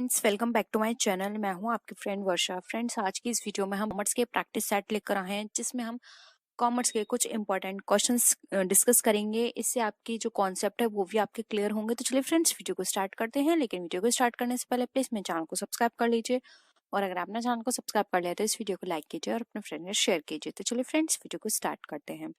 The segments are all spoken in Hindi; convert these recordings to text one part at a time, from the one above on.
Friends, welcome back to my channel. मैं हूं आपकी फ्रेंड वर्षा। फ्रेंड्स, आज की इस वीडियो में हम कॉमर्स के प्रैक्टिस सेट लेकर आए हैं, जिसमें हम कॉमर्स के कुछ इंपॉर्टेंट क्वेश्चंस डिस्कस करेंगे। इससे आपकी जो कॉन्सेप्ट है वो भी आपके क्लियर होंगे। तो चलिए फ्रेंड्स, वीडियो को स्टार्ट करते हैं। लेकिन वीडियो को स्टार्ट करने से पहले प्लीज मेरे चैनल को सब्सक्राइब कर लीजिए, और अगर आपने चैनल को सब्सक्राइब कर लिया तो इस वीडियो को लाइक कीजिए और अपने फ्रेंड में शेयर कीजिए। तो चलिए फ्रेंड्स, वीडियो को स्टार्ट करते हैं।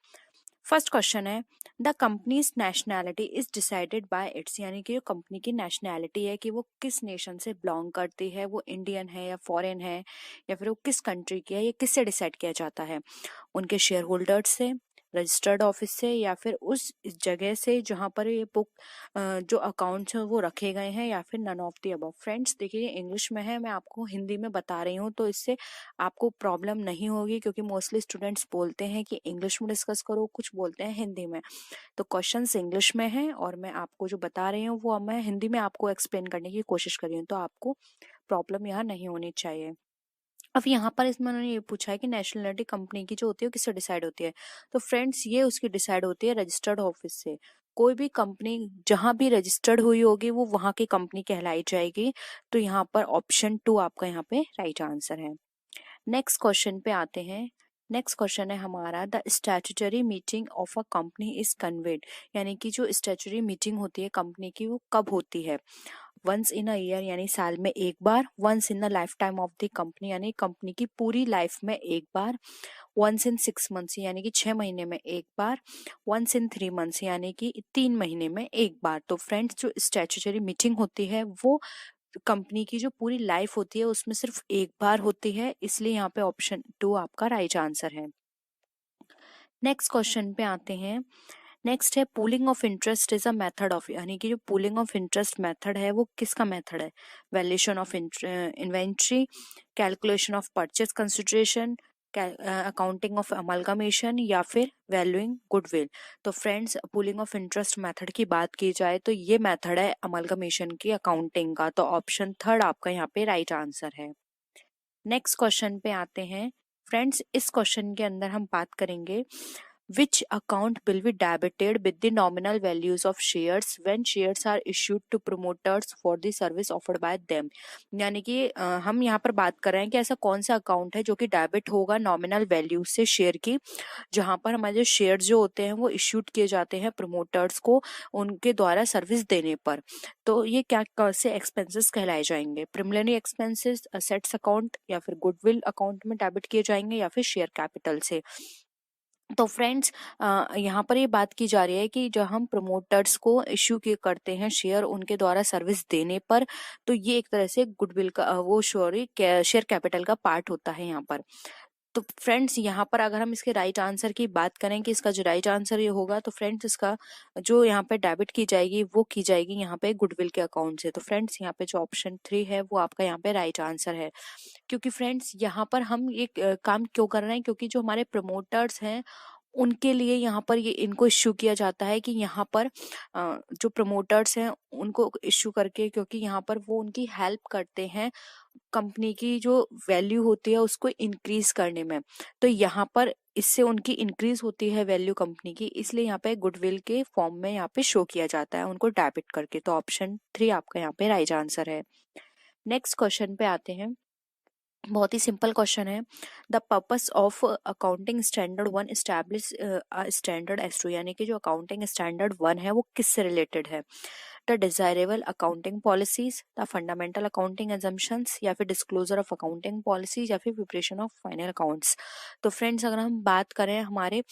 फर्स्ट क्वेश्चन है, the companies nationality is decided by it's, यानी कि जो कंपनी की नेशनैलिटी है कि वो किस नेशन से बिलोंग करती है, वो इंडियन है या फॉरेन है, या फिर वो किस कंट्री की है, ये किससे डिसाइड किया जाता है? उनके शेयर होल्डर्स से, रजिस्टर्ड ऑफिस से, या फिर उस जगह से जहां पर ये बुक जो अकाउंट्स हैं वो रखे गए हैं, या फिर none of the above. Friends देखिए, ये इंग्लिश में है, मैं आपको हिंदी में बता रही हूँ, तो इससे आपको प्रॉब्लम नहीं होगी, क्योंकि मोस्टली स्टूडेंट्स बोलते हैं कि इंग्लिश में डिस्कस करो, कुछ बोलते हैं हिंदी में। तो क्वेश्चंस इंग्लिश में है और मैं आपको जो बता रही हूँ वो मैं हिंदी में आपको एक्सप्लेन करने की कोशिश कर रही हूँ, तो आपको प्रॉब्लम यहाँ नहीं होनी चाहिए। अब यहाँ पर इसमें उन्होंने ये पूछा है कि नेशनलिटी कंपनी की जो होती है किससे डिसाइड होती है। तो फ्रेंड्स, ये उसकी डिसाइड होती है रजिस्टर्ड ऑफिस से। कोई भी कंपनी जहां भी रजिस्टर्ड हुई होगी वो वहां की कंपनी कहलाई जाएगी। तो यहाँ पर ऑप्शन 2 आपका यहाँ पे राइट आंसर है। नेक्स्ट क्वेश्चन पे आते हैं। नेक्स्ट क्वेश्चन है हमारा, the statutory meeting of a company is conveyed, यानी कि जो स्टैट्यूटरी मीटिंग होती है कंपनी की वो कब होती है? वंस इन अ ईयर, यानी साल में एक बार। Once in the life time of the company, यानी कंपनी की पूरी लाइफ में एक बार। वंस इन 6 मंथ्स, यानी कि 6 महीने में एक बार। वंस इन 3 मंथ्स, यानी कि 3 महीने में एक बार। तो फ्रेंड्स, जो स्टैट्यूटरी मीटिंग होती है वो कंपनी की जो पूरी लाइफ होती है उसमें सिर्फ एक बार होती है, इसलिए यहाँ पे ऑप्शन 2 आपका राइट आंसर है। नेक्स्ट क्वेश्चन पे आते हैं। नेक्स्ट है, pooling of interest is a method of, यानी कि जो पूलिंग ऑफ इंटरेस्ट मेथड है वो किसका मेथड है? Valuation of inventory, calculation of purchase consideration, accounting of amalgamation, या फिर वैल्यूइंग गुडविल। तो friends, pooling of interest method की बात की जाए तो ये मेथड है अमलगमेशन की, अकाउंटिंग का। तो ऑप्शन 3 आपका यहाँ पे राइट आंसर है। नेक्स्ट क्वेश्चन पे आते हैं। फ्रेंड्स, इस क्वेश्चन के अंदर हम बात करेंगे, which account will be debited with the nominal values of shares when shares are issued to promoters for the service offered by them। यानी कि हम यहाँ पर बात कर रहे हैं कि ऐसा कौन सा अकाउंट है जो कि डेबिट होगा नॉमिनल वैल्यू से शेयर की, जहां पर हमारे जो शेयर जो होते हैं वो इश्यूड किए जाते हैं प्रमोटर्स को उनके द्वारा सर्विस देने पर। तो ये क्या कौन से एक्सपेंसेस कहलाए जाएंगे? प्रिलिमिनरी एक्सपेंसेस, असेट्स अकाउंट, या फिर गुडविल अकाउंट में डेबिट किए जाएंगे, या फिर शेयर कैपिटल से। तो फ्रेंड्स, यहाँ पर ये बात की जा रही है कि जब हम प्रमोटर्स को इश्यू करते हैं शेयर उनके द्वारा सर्विस देने पर, तो ये एक तरह से गुडविल का वो शेयर कैपिटल का पार्ट होता है यहाँ पर। तो फ्रेंड्स, यहाँ पर अगर हम इसके राइट आंसर की बात करें कि इसका जो राइट आंसर ये होगा, तो फ्रेंड्स इसका जो यहाँ पे डेबिट की जाएगी वो की जाएगी यहाँ पे गुडविल के अकाउंट से। तो फ्रेंड्स, यहाँ पे जो ऑप्शन 3 है वो आपका यहाँ पे राइट आंसर है। क्योंकि फ्रेंड्स, यहाँ पर हम ये काम क्यों कर रहे हैं, क्योंकि जो हमारे प्रमोटर्स हैं उनके लिए यहाँ पर ये इनको इश्यू किया जाता है कि यहाँ पर जो प्रमोटर्स हैं उनको इश्यू करके, क्योंकि यहाँ पर वो उनकी हेल्प करते हैं कंपनी की जो वैल्यू होती है उसको इंक्रीज करने में। तो यहाँ पर इससे उनकी इंक्रीज होती है वैल्यू कंपनी की, इसलिए यहाँ पे गुडविल के फॉर्म में यहाँ पे शो किया जाता है उनको डेबिट करके। तो ऑप्शन 3 आपका यहाँ पे राइट आंसर है। नेक्स्ट क्वेश्चन पे आते हैं। बहुत ही सिंपल क्वेश्चन है, the purpose of accounting standard 1 establish standard S2, यानी कि जो अकाउंटिंग स्टैंडर्ड 1 है वो किससे रिलेटेड है? The desirable accounting policies, the fundamental accounting assumptions, या फिर डिस्क्लोजर ऑफ अकाउंटिंग पॉलिसीज, या फिर प्रिपरेशन ऑफ फाइनल अकाउंट्स। तो फ्रेंड्स, अगर हम बात करें हमारे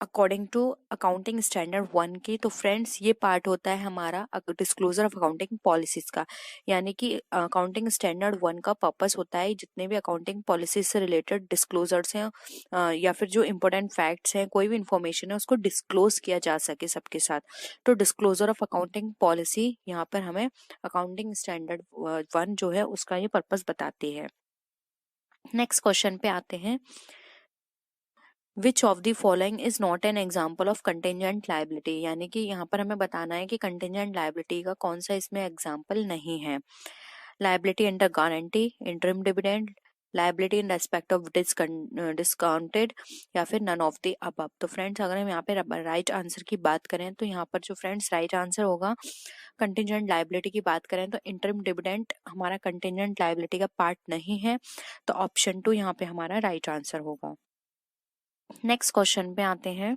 अकॉर्डिंग टू अकाउंटिंग स्टैंडर्ड 1 की, तो फ्रेंड्स ये पार्ट होता है हमारा डिस्क्लोजर ऑफ अकाउंटिंग पॉलिसीज का। यानी कि अकाउंटिंग स्टैंडर्ड 1 का पर्पस होता है जितने भी अकाउंटिंग पॉलिसीज से रिलेटेड डिस्क्लोजर्स हैं, या फिर जो इंपॉर्टेंट फैक्ट्स हैं, कोई भी इंफॉर्मेशन है उसको डिस्क्लोज किया जा सके सबके साथ। तो डिस्क्लोजर ऑफ अकाउंटिंग पॉलिसी यहाँ पर हमें अकाउंटिंग स्टैंडर्ड 1 जो है उसका ये पर्पस बताती है। नेक्स्ट क्वेश्चन पे आते हैं, which of the following is not an example of contingent liability, यानी कि यहाँ पर हमें बताना है कि कंटेंजेंट लाइबिलिटी का कौन सा इसमें एग्जाम्पल नहीं है। Liability under guarantee, interim dividend, liability in respect of discounted, या फिर नन ऑफ द अबव। तो फ्रेंड्स अगर हम यहाँ पे राइट आंसर की बात करें तो यहाँ पर जो फ्रेंड्स राइट आंसर होगा, कंटिजेंट लायबिलिटी की बात करें तो इंटरिम डिविडेंड हमारा कंटिजेंट लायबिलिटी का पार्ट नहीं है, तो ऑप्शन 2 यहाँ पे हमारा राइट आंसर होगा। नेक्स्ट क्वेश्चन पे आते हैं।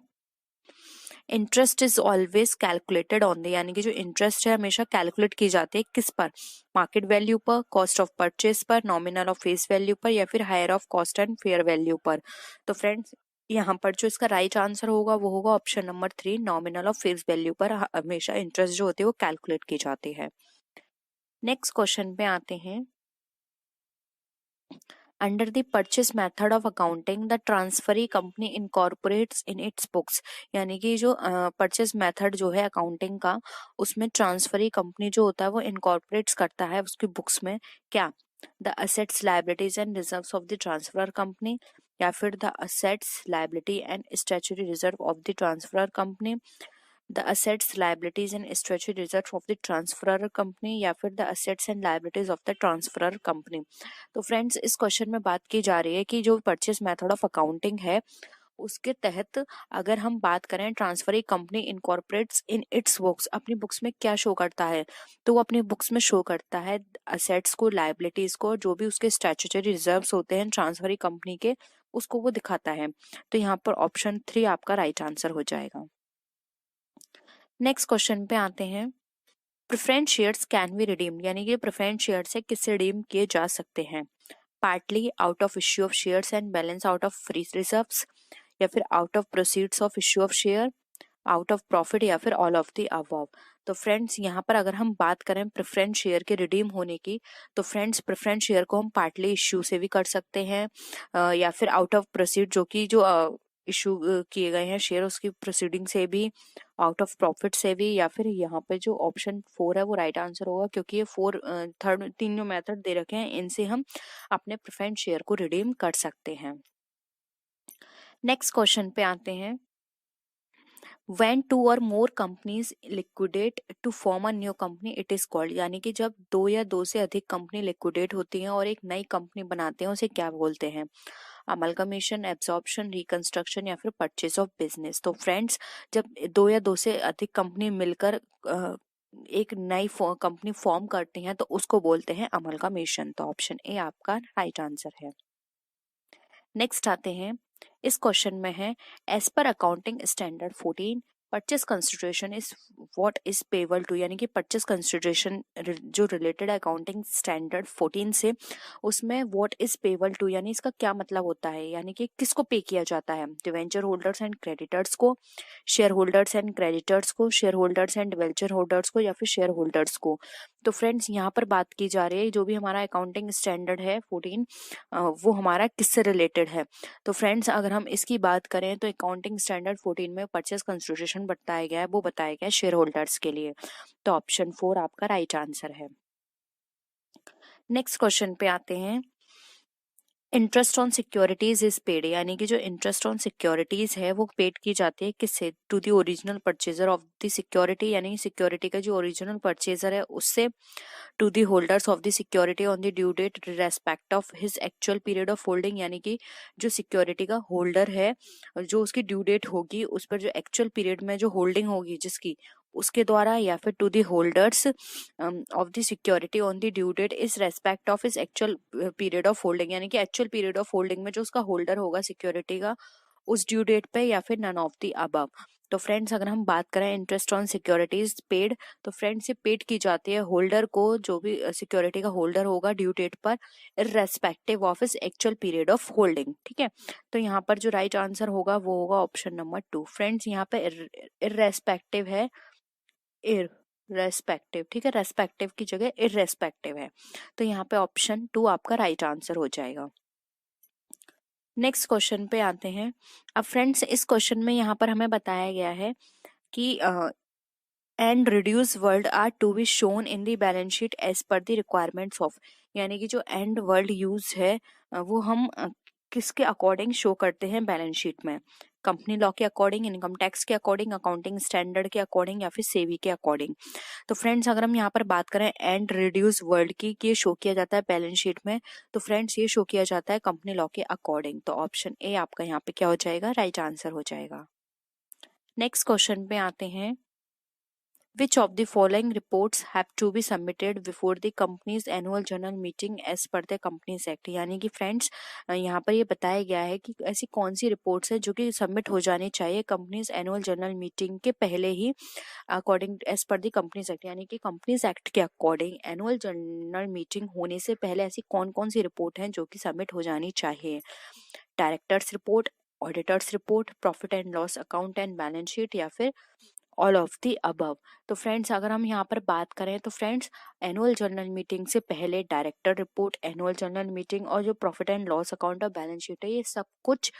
Interest is always calculated on the, यानी कि जो इंटरेस्ट है हमेशा कैलकुलेट की जाती है किस पर, मार्केट वैल्यू पर, कॉस्ट ऑफ परचेज पर, नॉमिनल ऑफ फेस वैल्यू पर, या फिर higher of cost and fair value पर। तो फ्रेंड्स यहाँ पर जो इसका राइट आंसर होगा वो होगा option number 3, nominal of face value पर हमेशा इंटरेस्ट जो होती है वो कैलकुलेट की जाती है। नेक्स्ट क्वेश्चन पे आते हैं। Under the purchase method of accounting, the transferee company incorporates in its books, यानी कि जो परचेस मेथड जो है अकाउंटिंग का, उसमें ट्रांसफरी कंपनी जो होता है वो इनकॉर्पोरेट्स करता है उसकी बुक्स में क्या, the assets liabilities and reserves of the transfer company, या फिर the assets liability and statutory reserve of the transfer company, the assets liabilities and statutory reserve of the transferor company, या फिर the assets and liabilities of the transferor company. तो फ्रेंड्स इस क्वेश्चन में बात की जा रही है कि जो परचेस मेथड ऑफ अकाउंटिंग है उसके तहत अगर हम बात करें transferee company incorporates in its books, अपनी बुक्स में क्या शो करता है, तो वो अपनी बुक्स में शो करता है असेट्स को, लायबिलिटीज को, जो भी उसके स्टैट्यूटरी रिजर्व्स होते हैं ट्रांसफरी कंपनी के, उसको वो दिखाता है। तो यहाँ पर ऑप्शन 3 आपका राइट आंसर हो जाएगा। नेक्स्ट क्वेश्चन पे आते हैं। Preference shares can be redeemed, यानी कि प्रेफरेंस शेयर से किससे रिडीम किए जा सकते हैं, partly out of issue of shares and balance out of free reserves, या फिर out of proceeds of issue of share, out of profit, या फिर ऑल ऑफ द अबव। तो फ्रेंड्स यहाँ पर अगर हम बात करें प्रेफरेंस शेयर के रिडीम होने की, तो फ्रेंड्स प्रेफरेंस शेयर को हम पार्टली इश्यू से भी कर सकते हैं, या फिर आउट ऑफ प्रोसीड जो कि जो इशू किए गए हैं शेयर उसकी प्रोसीडिंग से भी, आउट ऑफ प्रॉफिट से भी, या फिर यहाँ पे जो ऑप्शन 4 है वो राइट आंसर होगा, क्योंकि ये 4 थर्ड 3 जो मेथड दे रखे हैं इनसे हम अपने प्रेफरेंस शेयर को रिडीम कर सकते हैं। नेक्स्ट क्वेश्चन पे आते हैं। When two or more companies liquidate to form a new company, it is called, यानी कि जब 2 या 2 से अधिक कंपनी लिक्विडेट होती हैं और एक नई कंपनी बनाते हैं उसे क्या बोलते हैं, अमलगमेशन, एब्जॉर्प्शन, रिकंस्ट्रक्शन, या फिर परचेज ऑफ बिजनेस। तो फ्रेंड्स जब 2 या 2 से अधिक कंपनी मिलकर एक नई कंपनी फॉर्म करती हैं तो उसको बोलते हैं अमलगमेशन। तो ऑप्शन ए आपका राइट आंसर है। नेक्स्ट आते हैं। इस क्वेश्चन में है as per accounting standard 14 purchase consideration is what is payable to, यानी कि परचेस कंसिडरेशन जो रिलेटेड है अकाउंटिंग स्टैंडर्ड 14 से, उसमें व्हाट इज पेबल टू यानी इसका क्या मतलब होता है, यानी कि किसको पे किया जाता है, डिवेंचर होल्डर्स एंड क्रेडिटर्स को, शेयर होल्डर्स एंड क्रेडिटर्स को, share holders and debenture holders को, या फिर शेयर होल्डर्स को। तो फ्रेंड्स यहाँ पर बात की जा रही है जो भी हमारा अकाउंटिंग स्टैंडर्ड है 14 वो हमारा किससे रिलेटेड है। तो फ्रेंड्स अगर हम इसकी बात करें तो अकाउंटिंग स्टैंडर्ड 14 में परचेस कंसिडरेशन बताया गया है वो बताया गया है शेयर होल्डर्स के लिए। तो ऑप्शन 4 आपका राइट आंसर है। नेक्स्ट क्वेश्चन पे आते हैं। Interest on securities is paid, यानी कि जो इंटरेस्ट ऑन सिक्योरिटीज है वो पेड की जाती है किससे, to the original purchaser of the security, यानी सिक्योरिटी का जो ओरिजिनल परचेजर है उससे, to the holders of the security on the due date respect of his actual period of holding, यानी कि जो सिक्योरिटी का होल्डर है जो उसकी ड्यू डेट होगी उस पर जो एक्चुअल पीरियड में जो होल्डिंग होगी जिसकी उसके द्वारा, या फिर to the holders of the security on the due date is respect of is actual period of holding, यानी कि एक्चुअल पीरियड ऑफ होल्डिंग में जो उसका होल्डर होगा सिक्योरिटी का उस ड्यू डेट पे, या फिर नन ऑफ द अबव। तो फ्रेंड्स अगर हम बात करें इंटरेस्ट ऑन सिक्योरिटीज पेड, तो फ्रेंड्स ये पेड की जाती है होल्डर को, जो भी सिक्योरिटी का होल्डर होगा ड्यू डेट पर, irrespective of is actual period of holding. ठीक है, तो यहाँ पर जो राइट आंसर होगा वो होगा ऑप्शन नंबर 2। फ्रेंड्स यहाँ पे इररेस्पेक्टिव है, इररेस्पेक्टिव, ठीक है, रेस्पेक्टिव की जगह इररेस्पेक्टिव है, तो यहाँ पे ऑप्शन 2 आपका राइट आंसर हो जाएगा। नेक्स्ट क्वेश्चन पे आते हैं। अब फ्रेंड्स इस क्वेश्चन में यहाँ पर हमें बताया गया है कि and reduce word are to be shown in the balance sheet as per the requirements of, यानी कि जो एंड वर्ड यूज है वो हम किसके अकॉर्डिंग शो करते हैं बैलेंस शीट में, कंपनी लॉ के अकॉर्डिंग, इनकम टैक्स के अकॉर्डिंग, अकाउंटिंग स्टैंडर्ड के अकॉर्डिंग या फिर सेबी के अकॉर्डिंग। तो फ्रेंड्स अगर हम यहाँ पर बात करें एंड रिड्यूस वर्ल्ड की, ये शो किया जाता है बैलेंस शीट में, तो फ्रेंड्स ये शो किया जाता है कंपनी लॉ के अकॉर्डिंग। तो ऑप्शन ए आपका यहाँ पे क्या हो जाएगा, राइट आंसर हो जाएगा। नेक्स्ट क्वेश्चन पे आते हैं, Which of the following reports have to be submitted before the company's annual general meeting as per the Companies Act? यानी कि फ्रेंड्स यहाँ पर ये बताया गया है कि ऐसी कौन सी रिपोर्ट्स है जो कि सबमिट हो जानी चाहिए कंपनीज एनुअल जनरल मीटिंग के पहले ही, according as per the companies act. यानी कि कंपनीज एक्ट के अकॉर्डिंग एनुअल जनरल मीटिंग होने से पहले ऐसी कौन कौन सी रिपोर्ट हैं जो कि सबमिट हो जानी चाहिए। Directors report, auditors report, profit and loss account and balance sheet, या फिर ऑल ऑफ द अबव। तो फ्रेंड्स अगर हम यहाँ पर बात करें तो फ्रेंड्स एनुअल जनरल मीटिंग से पहले director report, annual general meeting और जो प्रॉफिट एंड लॉस अकाउंट और बैलेंस शीट है, ये सब कुछ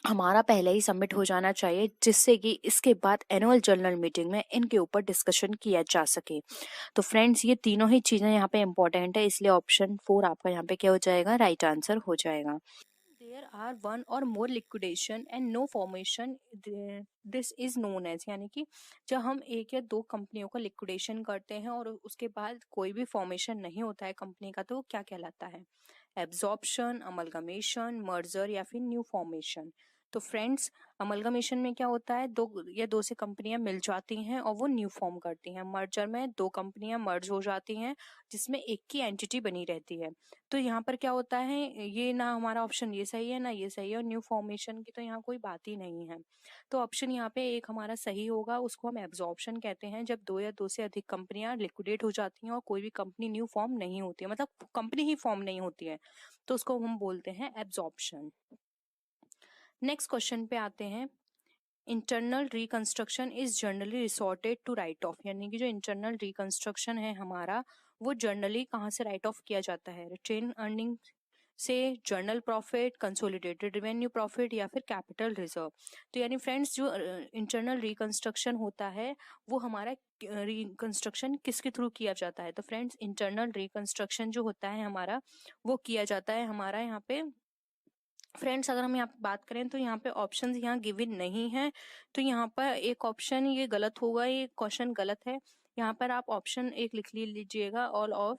हमारा पहले ही सबमिट हो जाना चाहिए, जिससे कि इसके बाद एनुअल जनरल मीटिंग में इनके ऊपर डिस्कशन किया जा सके। तो फ्रेंड्स ये तीनों ही चीजें यहाँ पे इंपॉर्टेंट है, इसलिए ऑप्शन 4 आपका यहाँ पे क्या हो जाएगा, राइट आंसर हो जाएगा। There are one or more liquidation and no formation, this is known as, यानी कि जब हम एक या दो कंपनियों का लिक्विडेशन करते हैं और उसके बाद कोई भी फॉर्मेशन नहीं होता है कंपनी का, तो वो क्या कहलाता है, एब्जॉर्प्शन, अमलगमेशन, मर्जर या फिर न्यू फॉर्मेशन। तो फ्रेंड्स अमलगमेशन में क्या होता है, दो या दो से कंपनियां मिल जाती हैं और वो न्यू फॉर्म करती हैं। मर्जर में दो कंपनियां मर्ज हो जाती हैं जिसमें एक की एंटिटी बनी रहती है। तो यहाँ पर क्या होता है, ये ना हमारा ऑप्शन ये सही है ना ये सही है, और न्यू फॉर्मेशन की तो यहाँ कोई बात ही नहीं है। तो ऑप्शन यहाँ पे एक हमारा सही होगा, उसको हम एब्जॉर्प्शन कहते हैं, जब दो या दो से अधिक कंपनियां लिक्विडेट हो जाती हैं और कोई भी कंपनी न्यू फॉर्म नहीं होती है, मतलब कंपनी ही फॉर्म नहीं होती है, तो उसको हम बोलते हैं एब्जॉर्प्शन। नेक्स्ट क्वेश्चन पे आते हैं, internal reconstruction is generally resorted to write off, यानी कि जो इंटरनल रिकंस्ट्रक्शन है हमारा, वो जनरली कहाँ से राइट ऑफ किया जाता है, रिटेन अर्निंग से, journal profit, consolidated revenue profit या फिर कैपिटल रिजर्व। तो यानी फ्रेंड्स जो इंटरनल रिकंस्ट्रक्शन होता है वो हमारा रिकंस्ट्रक्शन किसके थ्रू किया जाता है, तो फ्रेंड्स इंटरनल रिकंस्ट्रक्शन जो होता है हमारा वो किया जाता है हमारा यहाँ पे। फ्रेंड्स अगर हम यहाँ पे बात करें तो यहाँ पे ऑप्शंस यहाँ गिवन नहीं है, तो यहाँ पर एक ऑप्शन ये गलत होगा, ये क्वेश्चन गलत है। यहाँ पर आप ऑप्शन एक लिख लीजिएगा, all of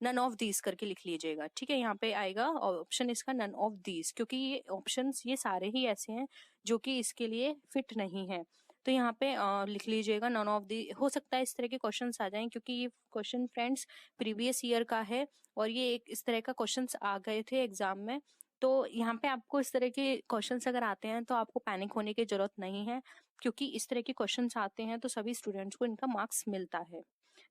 none of these करके लिख लीजिएगा, ठीक है। यहाँ पे आएगा ऑप्शन इसका नन ऑफ दीज, क्योंकि ये ऑप्शंस ये सारे ही ऐसे हैं जो कि इसके लिए फिट नहीं है। तो यहाँ पे लिख लीजिएगा नन ऑफ दी। हो सकता है इस तरह के क्वेश्चंस आ जाएं, क्योंकि ये क्वेश्चन फ्रेंड्स प्रीवियस ईयर का है और ये एक इस तरह का क्वेश्चंस आ गए थे एग्जाम में। तो यहाँ पे आपको इस तरह के क्वेश्चंस अगर आते हैं तो आपको पैनिक होने की जरूरत नहीं है, क्योंकि इस तरह के क्वेश्चंस आते हैं तो सभी स्टूडेंट्स को इनका मार्क्स मिलता है।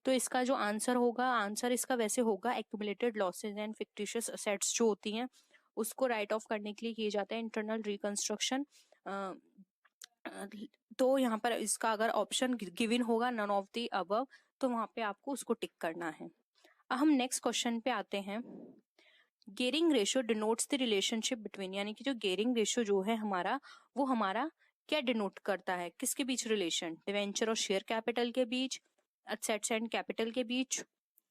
तो इसका जो आंसर होगा, आंसर इसका वैसे होगा accumulated losses and fictitious assets जो होती हैं उसको राइट ऑफ करने के लिए किए जाते हैं इंटरनल रिकंस्ट्रक्शन। तो यहाँ पर इसका अगर ऑप्शन गिवन होगा नन ऑफ द अबव, तो वहां पे आपको उसको टिक करना है। अब हम नेक्स्ट क्वेश्चन पे आते हैं, gearing ratio denotes the relationship between, यानी कि जो गेयरिंग रेशियो जो है हमारा वो हमारा क्या डिनोट करता है, किसके बीच रिलेशन, डिवेंचर और शेयर कैपिटल के बीच, एसेट्स एंड कैपिटल के बीच,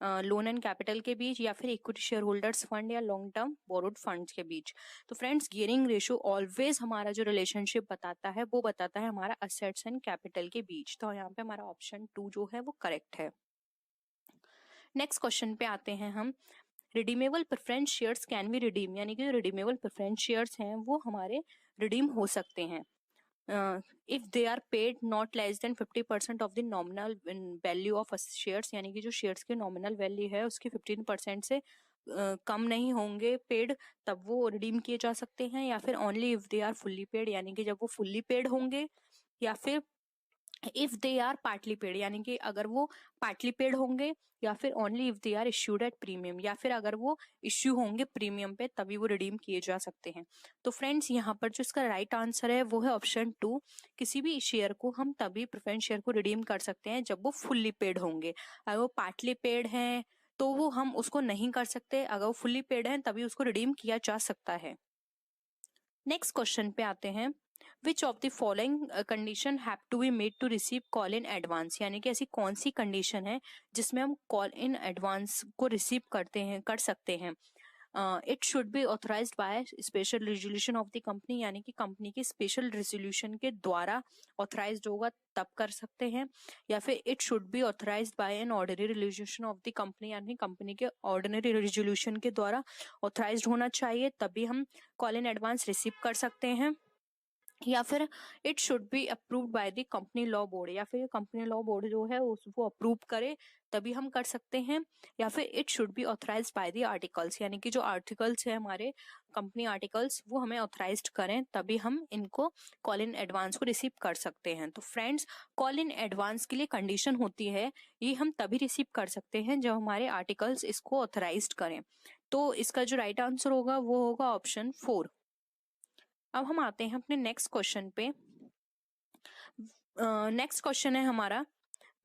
लोन एंड कैपिटल के बीच, या फिर इक्विटी शेयर होल्डर्स फंड या लॉन्ग टर्म बोरोड फंड्स के बीच। तो फ्रेंड्स गियरिंग रेशियो ऑलवेज हमारा जो रिलेशनशिप बताता है वो बताता है हमारा असेट्स एंड कैपिटल के बीच। तो यहाँ पे हमारा ऑप्शन 2 जो है वो करेक्ट है। नेक्स्ट क्वेश्चन पे आते हैं हम, redeemable preference shares can be redeem, यानी कि जो रिडीमेबल प्रेफरेंस शेयर्स हैं वो हमारे रिडीम हो सकते हैं if they are paid not less than 50% of the nominal value of shares, यानी कि जो शेयर्स की नॉमिनल वैल्यू है उसकी 15% से कम नहीं होंगे पेड, तब वो रिडीम किए जा सकते हैं। या फिर only if they are fully paid, यानी कि जब वो फुल्ली पेड होंगे, या फिर if they are partly paid, यानी कि अगर वो पार्टली पेड होंगे, या फिर only if they are issued at premium, या फिर अगर वो इश्यू होंगे प्रीमियम पे तभी वो रिडीम किए जा सकते हैं। तो फ्रेंड्स यहाँ पर जो इसका राइट आंसर है वो है ऑप्शन 2, किसी भी शेयर को हम तभी प्रेफरेंस शेयर को रिडीम कर सकते हैं जब वो फुल्ली पेड होंगे। अगर वो पार्टली पेड हैं तो वो हम उसको नहीं कर सकते, अगर वो फुल्ली पेड हैं तभी उसको रिडीम किया जा सकता है। नेक्स्ट क्वेश्चन पे आते हैं, which of the following condition have to be made to receive call in advance, यानी कि ऐसी कौन सी कंडीशन है जिसमें हम कॉल इन एडवांस को रिसीव कर सकते हैं। It should be authorised by special resolution of the company, यानी कि कंपनी के स्पेशल रेजोल्यूशन के द्वारा ऑथराइज्ड होगा तब कर सकते हैं। या फिर it should be authorised bye an ordinary resolution of the company, यानी कंपनी के ऑर्डिनरी रेजोल्यूशन के द्वारा ऑथराइज्ड होना चाहिए, तभी हम कॉल इन एडवांस रिसीव कर सकते हैं। या फिर it should be approved by the company law board, या फिर कंपनी लॉ बोर्ड जो है वो अप्रूव करे तभी हम कर सकते हैं। या फिर it should be authorised by the articles, यानी कि जो आर्टिकल्स है हमारे कंपनी आर्टिकल्स वो हमें ऑथराइज्ड करें तभी हम इनको कॉल इन एडवांस को रिसीव कर सकते हैं। तो फ्रेंड्स, कॉल इन एडवांस के लिए कंडीशन होती है, ये हम तभी रिसीव कर सकते हैं जब हमारे आर्टिकल्स इसको ऑथराइज्ड करें। तो इसका जो राइट आंसर होगा वो होगा ऑप्शन 4। अब हम आते हैं अपने नेक्स्ट क्वेश्चन पे। नेक्स्ट क्वेश्चन है हमारा,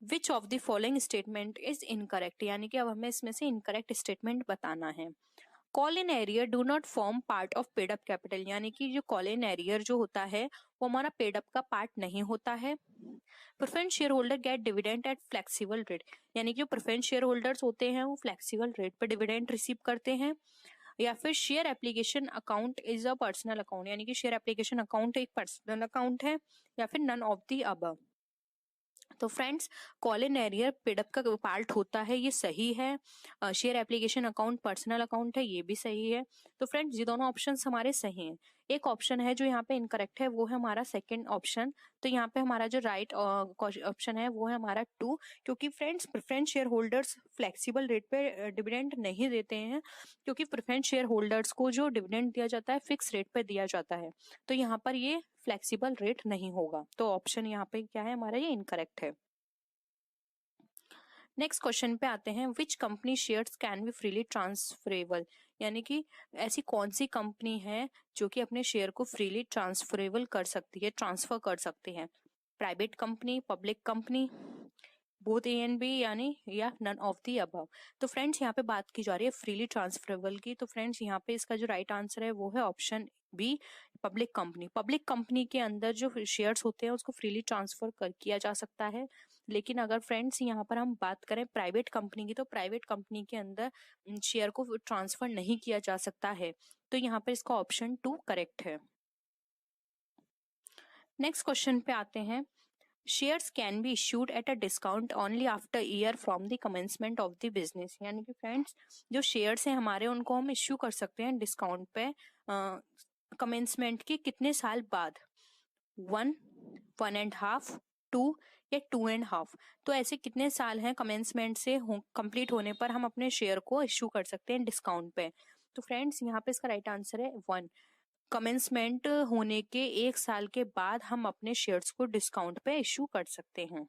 विच of the following statement is incorrect, यानी कि अब हमें इसमें से इनकरेक्ट स्टेटमेंट बताना है। Call in arrear do not form part of paid up capital, यानी कि जो कॉल इन एरियर जो होता है वो हमारा पेड अप का पार्ट नहीं होता है। Preference share holder get dividend at flexible rate, यानी कि जो प्रेफरेंस शेयर होल्डर्स होते हैं वो फ्लेक्सिबल रेट पर डिविडेंड रिसीव करते हैं। या फिर share application account is a personal account, यानी कि शेयर एप्लीकेशन अकाउंट एक पर्सनल अकाउंट है। या फिर नन ऑफ द अबव। तो friends, call in arrear paid up का पार्ट होता है, ये सही है। Share application account personal account है, ये भी सही है। तो फ्रेंड्स, ये दोनों ऑप्शंस हमारे सही हैं। एक ऑप्शन है जो यहाँ पे इनकरेक्ट है, वो है हमारा सेकंड ऑप्शन। तो यहाँ पे हमारा जो राइट ऑप्शन है वो है हमारा 2, क्योंकि friends preference share holders flexible rate पे डिविडेंड नहीं देते हैं, क्योंकि प्रेफरेंस शेयर होल्डर्स को जो डिविडेंड दिया जाता है फिक्स रेट पे दिया जाता है। तो यहाँ पर ये फ्लेक्सिबल रेट नहीं होगा, तो ऑप्शन यहाँ पे क्या है हमारा, ये इनकरेक्ट है। नेक्स्ट क्वेश्चन पे आते हैं, which company shares can be freely transferable, यानी कि ऐसी कौन सी कंपनी है जो कि अपने शेयर को फ्रीली ट्रांसफरेबल कर सकती है, ट्रांसफर कर सकती है। Private company, public company, both A and B, यानी या नन ऑफ दी अबव। तो फ्रेंड्स, यहाँ पे बात की जा रही है फ्रीली ट्रांसफरेबल की। तो फ्रेंड्स, यहाँ पे इसका जो राइट आंसर है वो है option B, public company. Public company के अंदर जो शेयर्स होते हैं उसको फ्रीली ट्रांसफर किया जा सकता है। लेकिन अगर फ्रेंड्स यहाँ पर हम बात करें प्राइवेट कंपनी की, तो प्राइवेट कंपनी के अंदर शेयर को ट्रांसफर नहीं किया जा सकता है। तो यहाँ पर इसका ऑप्शन 2 करेक्ट है। नेक्स्ट क्वेश्चन पे आते हैं, shares can be issued at a discount only after year from the commencement of the business, यानी कि फ्रेंड्स, जो शेयर्स हैं हमारे उनको हम इश्यू कर सकते हैं डिस्काउंट पे कमेंसमेंट के कितने साल बाद, 1, 1.5, 2 या 2.5। तो ऐसे कितने साल हैं कमेंसमेंट से कंप्लीट होने पर हम अपने शेयर को इश्यू कर सकते हैं डिस्काउंट पे। तो फ्रेंड्स, यहाँ पे इसका राइट आंसर है 1, कमेंसमेंट होने के 1 साल के बाद हम अपने शेयर्स को डिस्काउंट पे इश्यू कर सकते हैं।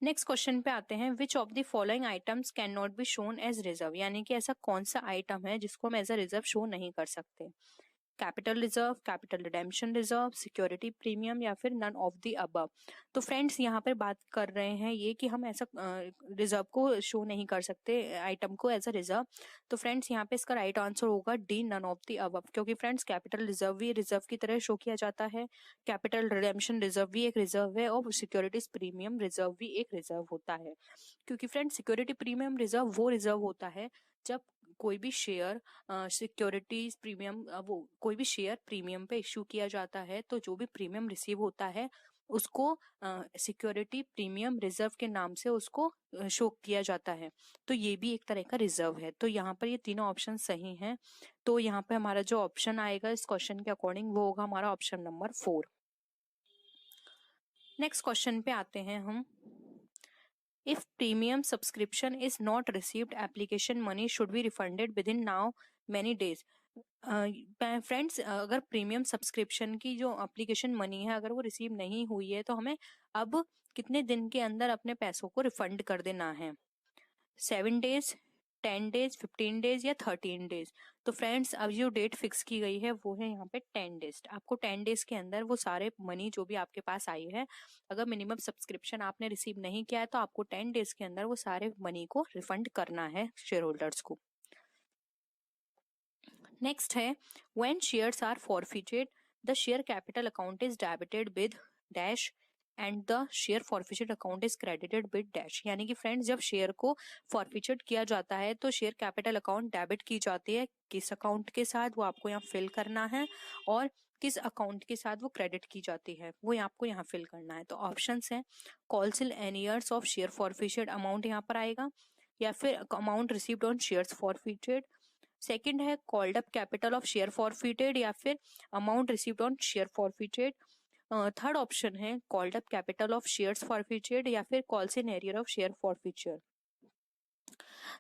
नेक्स्ट क्वेश्चन पे आते हैं, which of the following items can not be shown as reserve, यानी कि ऐसा कौन सा आइटम है जिसको हम एज अ रिजर्व शो नहीं कर सकते। Capital reserve, capital redemption reserve, security premium, या फिर नन ऑफ द अबव। तो फ्रेंड्स, यहाँ पर बात कर रहे हैं ये कि हम ऐसा रिजर्व को शो नहीं कर सकते आइटम को एज अ रिजर्व। तो फ्रेंड्स, यहाँ पे इसका राइट आंसर होगा D, none of the above, क्योंकि फ्रेंड्स कैपिटल रिजर्व भी रिजर्व की तरह शो किया जाता है, कैपिटल रिडेम्पशन रिजर्व भी एक रिजर्व है, और सिक्योरिटीज प्रीमियम रिजर्व भी एक रिजर्व होता है। क्योंकि फ्रेंड्स, सिक्योरिटी प्रीमियम रिजर्व वो रिजर्व होता है जब कोई भी शेयर सिक्योरिटीज प्रीमियम वो कोई भी शेयर प्रीमियम पे इश्यू किया जाता है, तो जो भी प्रीमियम रिसीव होता है उसको सिक्योरिटी प्रीमियम रिजर्व के नाम से उसको शो किया जाता है। तो ये भी एक तरह का रिजर्व है। तो यहाँ पर ये तीनों ऑप्शन सही हैं। तो यहाँ पे हमारा जो ऑप्शन आएगा इस क्वेश्चन के अकॉर्डिंग वो होगा हमारा ऑप्शन नंबर 4। नेक्स्ट क्वेश्चन पे आते हैं हम, If premium subscription is not received, application money should be refunded within now many days. Friends, अगर प्रीमियम सब्सक्रिप्शन की जो एप्लीकेशन मनी है अगर वो रिसीव नहीं हुई है तो हमें अब कितने दिन के अंदर अपने पैसों को रिफंड कर देना है, 7 डेज, 10 डेज, 15 डेज या 13 डेज। तो फ्रेंड्स, अब जो डेट फिक्स की गई है वो है यहाँ पे 10 डेज। आपको 10 डेज के अंदर वो सारे मनी जो भी आपके पास आई है, अगर मिनिमम सब्सक्रिप्शन आपने रिसीव नहीं किया है तो आपको 10 डेज के अंदर वो सारे मनी को रिफंड करना है शेयर होल्डर्स को। नेक्स्ट है, when shares are forfeited the share capital account is debited with dash and the share forfeiture account is credited with dash. यानी कि फ्रेंड्स जब शेयर को फॉरफिचर्ड किया जाता है तो शेयर कैपिटल अकाउंट डेबिट की जाती है, किस अकाउंट के साथ वो आपको यहाँ फिल करना है, और किस अकाउंट के साथ वो क्रेडिट की जाती है वो आपको यहाँ फिल करना है। तो ऑप्शंस हैं calls in arrears of share forfeiture amount यहाँ पर आएगा, या फिर amount received on shares forfeited. Second है called up capital of share forfeited, या फिर amount received on share forfeited. Third option है called up capital of shares forfeited, या फिर calls in arrear of share forfeiture.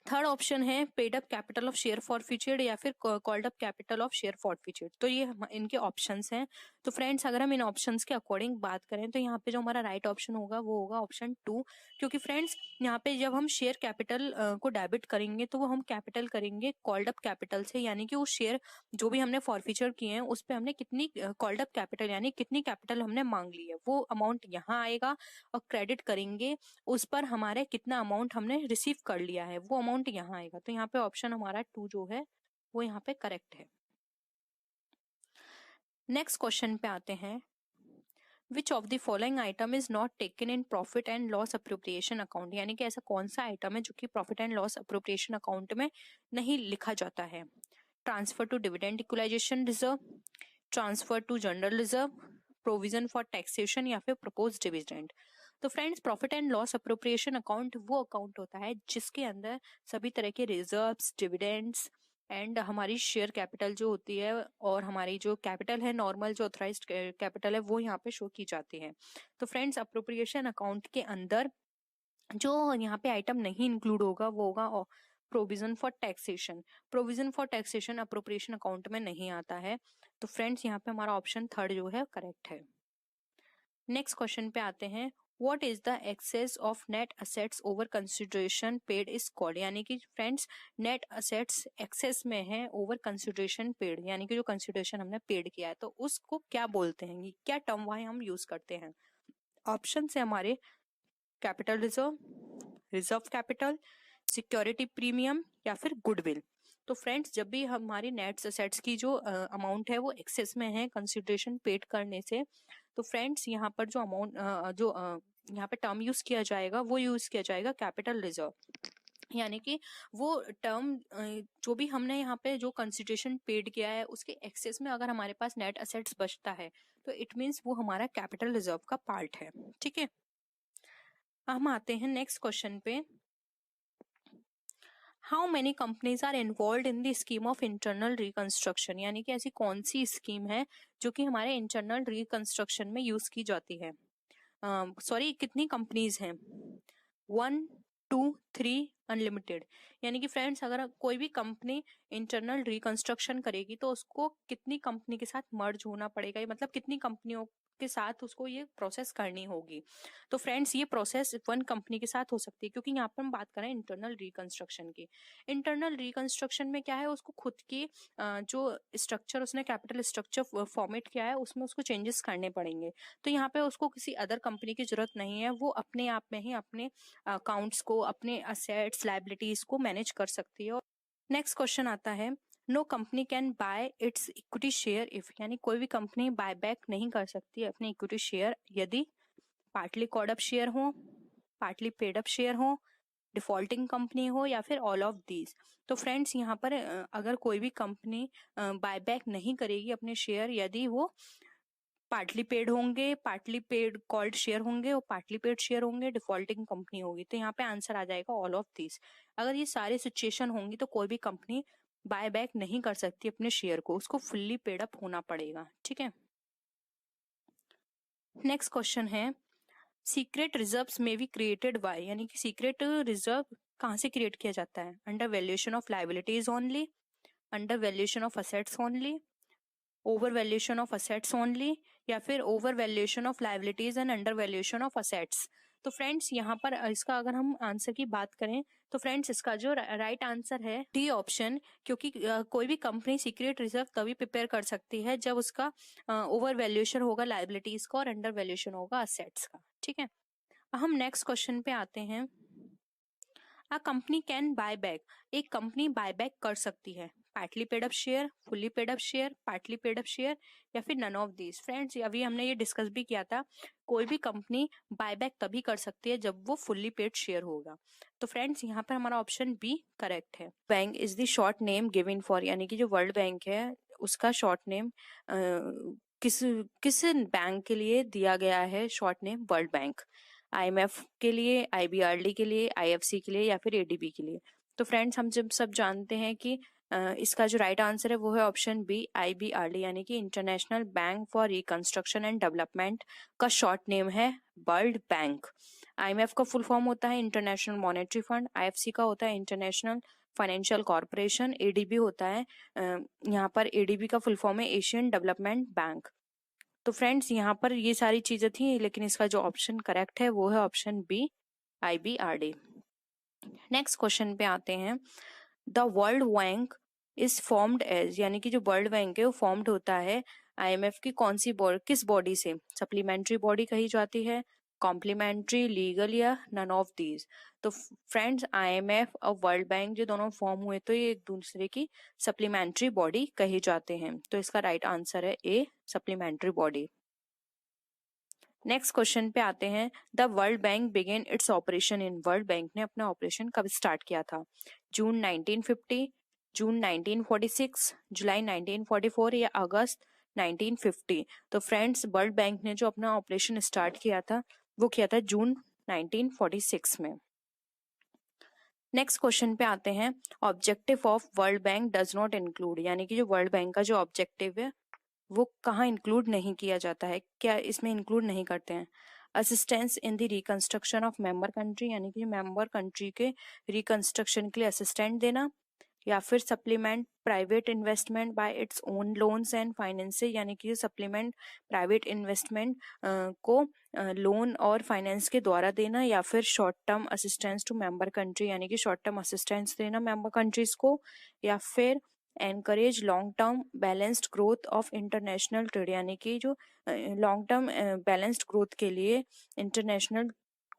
Third option है paid up capital of share forfeiture, या फिर called up capital of share फॉरफिचर्ड। तो ये इनके ऑप्शंस हैं। तो फ्रेंड्स अगर हम इन ऑप्शंस के अकॉर्डिंग बात करें तो यहाँ पे जो हमारा राइट ऑप्शन होगा वो होगा ऑप्शन 2, क्योंकि फ्रेंड्स यहाँ पे जब हम शेयर कैपिटल को डेबिट करेंगे तो वो हम कैपिटल करेंगे कॉल्ड अप कैपिटल से, यानी कि वो शेयर जो भी हमने फॉरफिचर किए हैं उस पर हमने कितनी कॉल्ड अप कैपिटल यानी कितनी कैपिटल हमने मांग ली है वो अमाउंट यहाँ आएगा, और क्रेडिट करेंगे उस पर हमारे कितना अमाउंट हमने रिसीव कर लिया है वो अमाउंट यहाँ आएगा। तो यहाँ पे ऑप्शन हमारा 2 जो है वो यहाँ पे करेक्ट है। नेक्स्ट क्वेश्चन पे आते हैं, which of the following item is not taken in profit and loss appropriation account. यानी कि ऐसा कौन सा आइटम है जो कि profit and loss appropriation account में नहीं लिखा जाता है। Transfer to dividend equalisation reserve, transfer to general reserve, provision for taxation, या फिर प्रपोज डिविडेंड। तो friends profit and loss appropriation account वो अकाउंट होता है जिसके अंदर सभी तरह के रिजर्व्स, डिविडेंड्स एंड हमारी शेयर कैपिटल जो होती है और हमारी जो कैपिटल है नॉर्मल जो ऑथराइज्ड कैपिटल है वो यहाँ पे शो की जाती है। तो फ्रेंड्स अप्रोप्रिएशन अकाउंट के अंदर जो यहाँ पे आइटम नहीं इंक्लूड होगा वो होगा provision for taxation. Provision for taxation appropriation account में नहीं आता है। तो फ्रेंड्स यहाँ पे हमारा ऑप्शन 3 जो है करेक्ट है। नेक्स्ट क्वेश्चन पे आते हैं, What is the excess of net assets over consideration paid is called। यानी कि फ्रेंड्स नेट असेट्स एक्सेस में है ओवर कंसिडरेशन पेड, यानी कि जो कंसिडरेशन हमने पेड किया है तो उसको क्या बोलते हैं, क्या टर्म वहां हम यूज करते हैं। ऑप्शन है हमारे capital reserve, reserve capital, security premium, या फिर गुडविल। तो फ्रेंड्स जब भी हमारी नेट असेट्स की जो अमाउंट है वो एक्सेस में है कंसिडरेशन पेड करने से, तो फ्रेंड्स यहाँ पर जो अमाउंट यहाँ पे टर्म यूज किया जाएगा वो यूज किया जाएगा कैपिटल रिजर्व। यानी कि वो टर्म जो भी हमने यहाँ पे जो कंसिडरेशन पेड किया है उसके एक्सेस में अगर हमारे पास नेट असेट्स बचता है तो इट मीन्स वो हमारा कैपिटल रिजर्व का पार्ट है। ठीक है, हम आते हैं नेक्स्ट क्वेश्चन पे, how many companies are involve in the scheme of internal reconstruction. यानी कि ऐसी कौन सी स्कीम है जो कि हमारे इंटरनल रिकंस्ट्रक्शन में यूज की जाती है। कितनी कंपनीज हैं, 1, 2, 3 अनलिमिटेड। यानी कि फ्रेंड्स अगर कोई भी कंपनी इंटरनल रिकंस्ट्रक्शन करेगी तो उसको कितनी कंपनी के साथ मर्ज होना पड़ेगा, मतलब कितनी कंपनियों के साथ उसको ये प्रोसेस करनी होगी। तो फ्रेंड्स ये प्रोसेस 1 कंपनी के साथ हो सकती है, क्योंकि यहाँ पर हम बात करें इंटरनल रिकंस्ट्रक्शन की। इंटरनल रिकंस्ट्रक्शन में क्या है, उसको खुद की जो स्ट्रक्चर उसने कैपिटल स्ट्रक्चर फॉर्मेट किया है उसमें उसको चेंजेस करने पड़ेंगे। तो यहाँ पे उसको किसी अदर कंपनी की जरूरत नहीं है, वो अपने आप में ही अपने अकाउंट्स को, अपने असेट्स, लायबिलिटीज को मैनेज कर सकती है। नेक्स्ट क्वेश्चन आता है, no company can buy its equity share if. यानी कोई भी कंपनी बाय बैक नहीं कर सकती अपने इक्विटी शेयर यदि पार्टली कॉल्ड अप शेयर हो, पार्टली पेड अप शेयर हो, डिफॉल्टिंग कंपनी हो, या फिर ऑल ऑफ दीज। तो फ्रेंड्स यहाँ पर अगर कोई भी कंपनी बाय बैक नहीं करेगी अपने शेयर यदि वो पार्टली पेड होंगे, पार्टली पेड कॉल्ड शेयर होंगे और पार्टली पेड शेयर होंगे, डिफॉल्टिंग कंपनी होगी। तो यहाँ पे आंसर आ जाएगा ऑल ऑफ दीज। अगर ये सारी सिचुएशन होंगी तो कोई भी कंपनी बाय बैक नहीं कर सकती अपने शेयर को, उसको फुल्ली पेड अप होना पड़ेगा। ठीक है, नेक्स्ट क्वेश्चन है, सीक्रेट रिजर्व्स में बी क्रिएटेड बाय। यानी कि सीक्रेट रिजर्व कहाँ से क्रिएट किया जाता है, under valuation of liabilities only, under valuation of assets only, over valuation of assets only, या फिर over valuation of liabilities and under valuation of assets. तो फ्रेंड्स यहाँ पर इसका अगर हम आंसर की बात करें तो फ्रेंड्स इसका जो राइट आंसर है डी ऑप्शन, क्योंकि कोई भी कंपनी सीक्रेट रिजर्व तभी प्रिपेयर कर सकती है जब उसका ओवर वैल्यूएशन होगा लायबिलिटीज का और अंडर वैल्यूएशन होगा असेट्स का। ठीक है, हम नेक्स्ट क्वेश्चन पे आते हैं, a company can buy back. एक कंपनी बाय बैक कर सकती है partly paid up share, fully paid up share, partly paid up share, या फिर नन ऑफ दीज। फ्रेंड्स अभी हमने ये डिस्कस भी किया था, कोई भी कंपनी बायबैक तभी कर सकती है जब वो फुल्ली पेड शेयर होगा। तो फ्रेंड्स यहाँ पर हमारा ऑप्शन बी करेक्ट है। Bank is the short name given for, यानी कि जो वर्ल्ड बैंक है उसका शॉर्ट नेम किस किस बैंक के लिए दिया गया है, short name world bank. IMF के लिए, IBRD के लिए, IFC के लिए, या फिर ADB के लिए। तो फ्रेंड्स हम जब सब जानते हैं कि इसका जो राइट आंसर है वो है ऑप्शन बी IBRD, यानी कि international bank for reconstruction and development का शॉर्ट नेम है वर्ल्ड बैंक। IMF का फुल फॉर्म होता है इंटरनेशनल मॉनेटरी फंड, IFC का होता है इंटरनेशनल फाइनेंशियल कॉर्पोरेशन, ADB होता है यहाँ पर ADB का फुल फॉर्म है एशियन डेवलपमेंट बैंक। तो फ्रेंड्स यहाँ पर ये सारी चीजें थी, लेकिन इसका जो ऑप्शन करेक्ट है वो है option B IBRD। Next question पे आते हैं। The world bank is formed as, यानी कि जो वर्ल्ड बैंक है वो फॉर्म्ड होता है IMF की कौन सी बॉडी, किस बॉडी से? सप्लीमेंट्री बॉडी कही जाती है, कॉम्प्लीमेंट्री, लीगल, या नन ऑफ दीज। तो फ्रेंड्स IMF और वर्ल्ड बैंक जो दोनों फॉर्म हुए तो ये एक दूसरे की सप्लीमेंट्री बॉडी कही जाते हैं। तो इसका राइट आंसर है A, supplementary body. Next question पे आते हैं। The world bank began its operation in, world bank ने अपना ऑपरेशन कब स्टार्ट किया था? जून 1950, जून 1946, जुलाई 1944, या अगस्त 1950। तो फ्रेंड्स वर्ल्ड बैंक ने जो अपना ऑपरेशन स्टार्ट किया था वो किया था जून 1946 में। नेक्स्ट क्वेश्चन पे आते हैं। Objective of World bank does not include, यानी कि जो वर्ल्ड बैंक का जो ऑब्जेक्टिव है वो कहाँ इंक्लूड नहीं किया जाता है, क्या इसमें इंक्लूड नहीं करते हैं? Assistance in the reconstruction of member country, यानी कि मेंबर कंट्री के रिकंस्ट्रक्शन के लिए असिस्टेंट देना, या फिर supplement private investment by its own loans and finance, यानी कि सप्लीमेंट प्राइवेट इन्वेस्टमेंट को लोन और फाइनेंस के द्वारा देना, या फिर short term assistance to member country, यानी कि शॉर्ट टर्म असिस्टेंस देना मेंबर कंट्रीज को, या फिर encourage long term balanced growth of international trade, यानी कि जो लॉन्ग टर्म बैलेंस्ड ग्रोथ के लिए इंटरनेशनल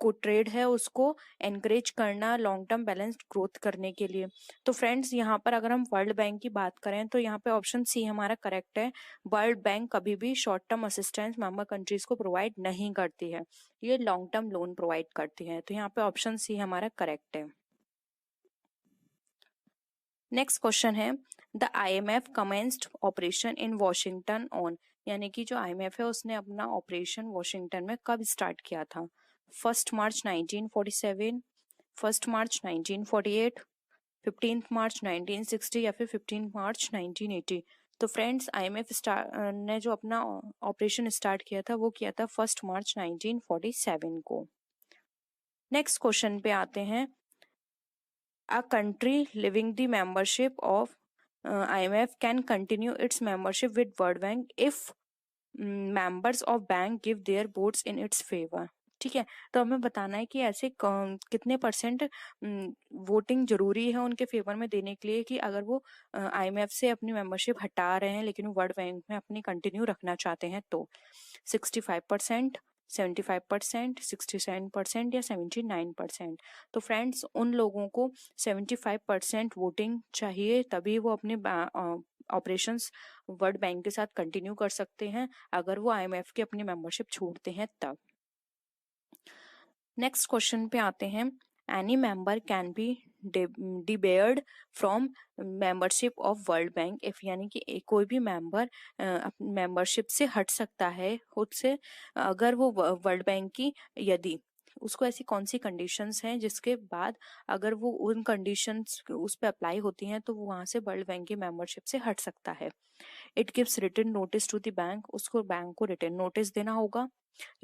को ट्रेड है उसको एनकरेज करना लॉन्ग टर्म बैलेंस्ड ग्रोथ करने के लिए। तो फ्रेंड्स यहाँ पर अगर हम वर्ल्ड बैंक की बात करें तो यहाँ पे ऑप्शन सी हमारा करेक्ट है। वर्ल्ड बैंक कभी भी short term assistance member countries को प्रोवाइड नहीं करती है, ये लॉन्ग टर्म लोन प्रोवाइड करती है। तो यहाँ पे ऑप्शन सी हमारा करेक्ट है। नेक्स्ट क्वेश्चन है। The IMF commenced operation in Washington on, यानी कि जो IMF है उसने अपना ऑपरेशन वॉशिंगटन में कब स्टार्ट किया था? 1 मार्च 1947, 1 मार्च 1948, 15 मार्च 1960, या फिर 15 मार्च 1980। तो फ्रेंड्स IMF ने जो अपना ऑपरेशन स्टार्ट किया था वो किया था 1 मार्च 1947 को। नेक्स्ट क्वेश्चन पे आते हैं। A country living the membership of IMF can continue its membership with World Bank if members of bank give their votes in its favor। ठीक है, तो हमें बताना है कि ऐसे कितने परसेंट वोटिंग जरूरी है उनके फेवर में देने के लिए कि अगर वो IMF से अपनी मेंबरशिप हटा रहे हैं लेकिन वो वर्ल्ड बैंक में अपनी कंटिन्यू रखना चाहते हैं। तो 65%, 75%, 67% या 79%। तो फ्रेंड्स उन लोगों को 75% वोटिंग चाहिए, तभी वो अपने ऑपरेशंस वर्ल्ड बैंक के साथ कंटिन्यू कर सकते हैं, अगर वो IMF की अपनी मेंबरशिप छोड़ते हैं तब। नेक्स्ट क्वेश्चन पे आते हैं। Any member can be debarred from membership of World Bank if, यानी कि कोई भी मेंबर अपनी मेंबरशिप से हट सकता है खुद से अगर वो वर्ल्ड बैंक की, यदि उसको ऐसी कौन सी कंडीशंस हैं जिसके बाद अगर वो उन कंडीशंस उस पर अप्लाई होती हैं तो वो वहां से वर्ल्ड बैंक की मेंबरशिप से हट सकता है। It gives written notice to the bank, उसको बैंक को रिटन नोटिस देना होगा,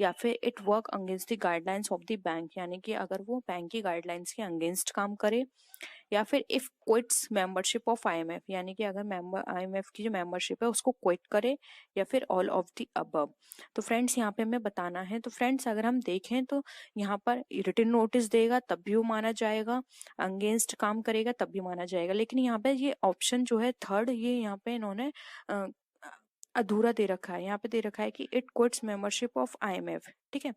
या फिर it work against the guidelines of the bank, यानी कि अगर वो बैंक की गाइडलाइंस के अगेंस्ट काम करे, या फिर if quits membership of IMF, यानी कि अगर IMF की जो मेंबरशिप है उसको क्विट करे, या फिर ऑल ऑफ द अबव। तो फ्रेंड्स यहाँ पे हमें बताना है। तो फ्रेंड्स अगर हम देखें तो यहाँ पर रिटन नोटिस देगा तब भी वो माना जाएगा, अगेंस्ट काम करेगा तब भी माना जाएगा, लेकिन यहाँ पे ये ऑप्शन जो है थर्ड, ये यहाँ पे इन्होंने अधूरा दे रखा है, यहाँ पे दे रखा है कि it quits membership of IMF। ठीक है,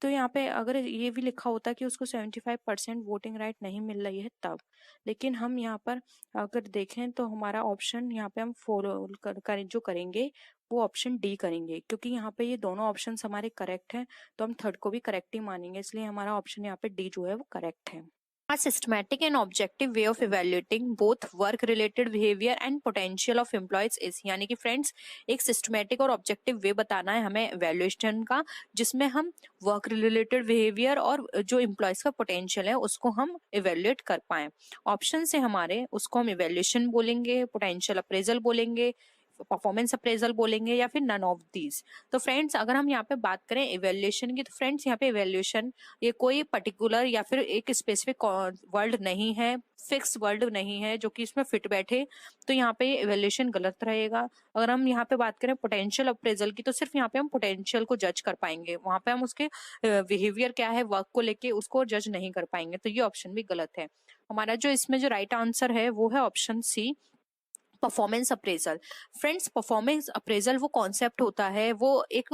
तो यहाँ पे अगर ये भी लिखा होता कि उसको 75% वोटिंग राइट नहीं मिल रही है तब, लेकिन हम यहाँ पर अगर देखें तो हमारा ऑप्शन यहाँ पे हम फॉलो जो करेंगे वो ऑप्शन डी करेंगे, क्योंकि यहाँ पे ये दोनों ऑप्शन हमारे करेक्ट हैं, तो हम थर्ड को भी करेक्ट ही मानेंगे, इसलिए हमारा ऑप्शन यहाँ पे डी जो है वो करेक्ट है। A systematic and objective way of evaluating both work related behavior and potential of employees is, यानी कि फ्रेंड्स एक सिस्टमेटिक और ऑब्जेक्टिव वे बताना है हमें evaluation का, जिसमें हम वर्क रिलेटेड बिहेवियर और जो एम्प्लॉयज का पोटेंशियल है उसको हम इवेल्युएट कर पाए। ऑप्शन से हमारे उसको हम इवेल्युएशन बोलेंगे, पोटेंशियल अप्रेजल बोलेंगे, परफॉर्मेंस अप्रेजल बोलेंगे, या फिर नन ऑफ दीज। तो फ्रेंड्स अगर हम यहाँ पे बात करें इवेल्युएशन की, तो फ्रेंड्स यहाँ पे इवेल्युएशन ये कोई पर्टिकुलर या फिर एक स्पेसिफिक वर्ड नहीं है, फिक्स वर्ड नहीं है जो कि इसमें फिट बैठे, तो यहाँ पे इवेल्युएशन गलत रहेगा। अगर हम यहाँ पे बात करें पोटेंशियल अप्रेजल की, तो सिर्फ यहाँ पे हम पोटेंशियल को जज कर पाएंगे, वहां पे हम उसके बिहेवियर क्या है वर्क को लेके उसको जज नहीं कर पाएंगे, तो ये ऑप्शन भी गलत है। हमारा जो इसमें जो राइट आंसर है वो है option C, performance appraisal. Friends performance appraisal वो कॉन्सेप्ट होता है, वो एक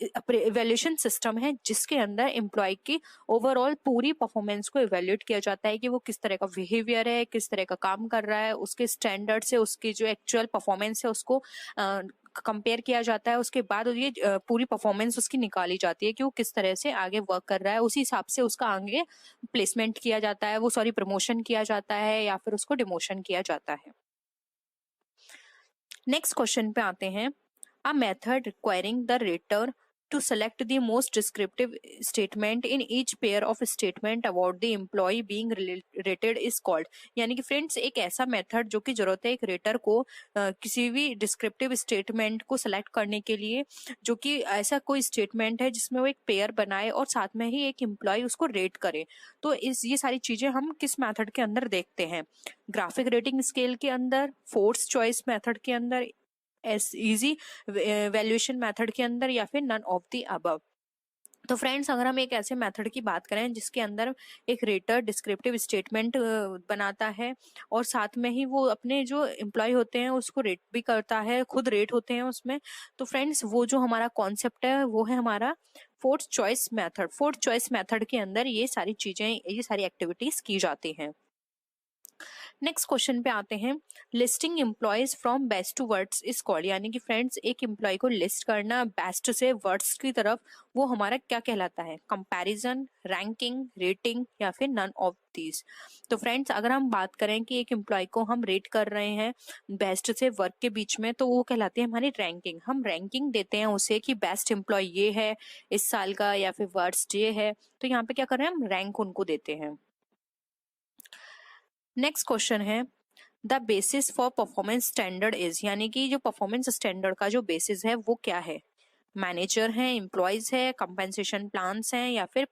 इवेल्यूशन सिस्टम है जिसके अंदर एम्प्लॉय की ओवरऑल पूरी परफॉर्मेंस को इवेल्यूएट किया जाता है कि वो किस तरह का बिहेवियर है, किस तरह का काम कर रहा है, उसके स्टैंडर्ड से उसकी जो एक्चुअल परफॉर्मेंस है उसको कंपेयर किया जाता है। उसके बाद ये पूरी परफॉर्मेंस उसकी निकाली जाती है कि वो किस तरह से आगे वर्क कर रहा है, उसी हिसाब से उसका आगे प्लेसमेंट किया जाता है, वो सॉरी प्रमोशन किया जाता है या फिर उसको डिमोशन किया जाता है। नेक्स्ट क्वेश्चन पे आते हैं, a method requiring the rater to select the most descriptive statement in each pair of statement about the employee being rated is called, यानी कि फ्रेंड्स एक ऐसा मेथड जो कि जरूरत है एक रेटर को किसी भी डिस्क्रिप्टिव स्टेटमेंट को सेलेक्ट करने के लिए, जो कि ऐसा कोई स्टेटमेंट है जिसमें वो एक पेयर बनाए और साथ में ही एक एम्प्लॉय उसको रेट करे। तो ये सारी चीजें हम किस मेथड के अंदर देखते हैं, ग्राफिक रेटिंग स्केल के अंदर, फोर्स चॉइस मेथड के अंदर, इजी वैल्यूएशन मेथड के अंदर, या फिर नन ऑफ द अबव। तो फ्रेंड्स अगर हम एक ऐसे मेथड की बात करें जिसके अंदर एक रेटर डिस्क्रिप्टिव स्टेटमेंट बनाता है और साथ में ही वो अपने जो एम्प्लॉय होते हैं उसको रेट भी करता है, खुद रेट होते हैं उसमें, तो फ्रेंड्स वो जो हमारा कॉन्सेप्ट है वो है हमारा fourth choice method. Fourth choice method के अंदर ये सारी चीजें, ये सारी एक्टिविटीज की जाती हैं। नेक्स्ट क्वेश्चन पे आते हैं, listing employees from best to worst is called, यानी कि फ्रेंड्स एक एम्प्लॉय को लिस्ट करना बेस्ट से वर्स्ट की तरफ, वो हमारा क्या कहलाता है, कंपैरिजन, रैंकिंग, रेटिंग, या फिर नन ऑफ दीज। तो फ्रेंड्स अगर हम बात करें कि एक एम्प्लॉय को हम रेट कर रहे हैं बेस्ट से वर्क के बीच में, तो वो कहलाती है हमारी रैंकिंग। हम रैंकिंग देते हैं उसे कि बेस्ट एम्प्लॉय ये है इस साल का या फिर वर्स्ट ये है, तो यहाँ पे क्या कर रहे हैं हम रैंक उनको देते हैं। नेक्स्ट क्वेश्चन है, the basis for performance standard is, यानी कि जो परफॉर्मेंस स्टैंडर्ड का जो बेसिस है वो क्या है, मैनेजर है, एम्प्लॉयज है, कंपेंसेशन प्लान्स हैं, या फिर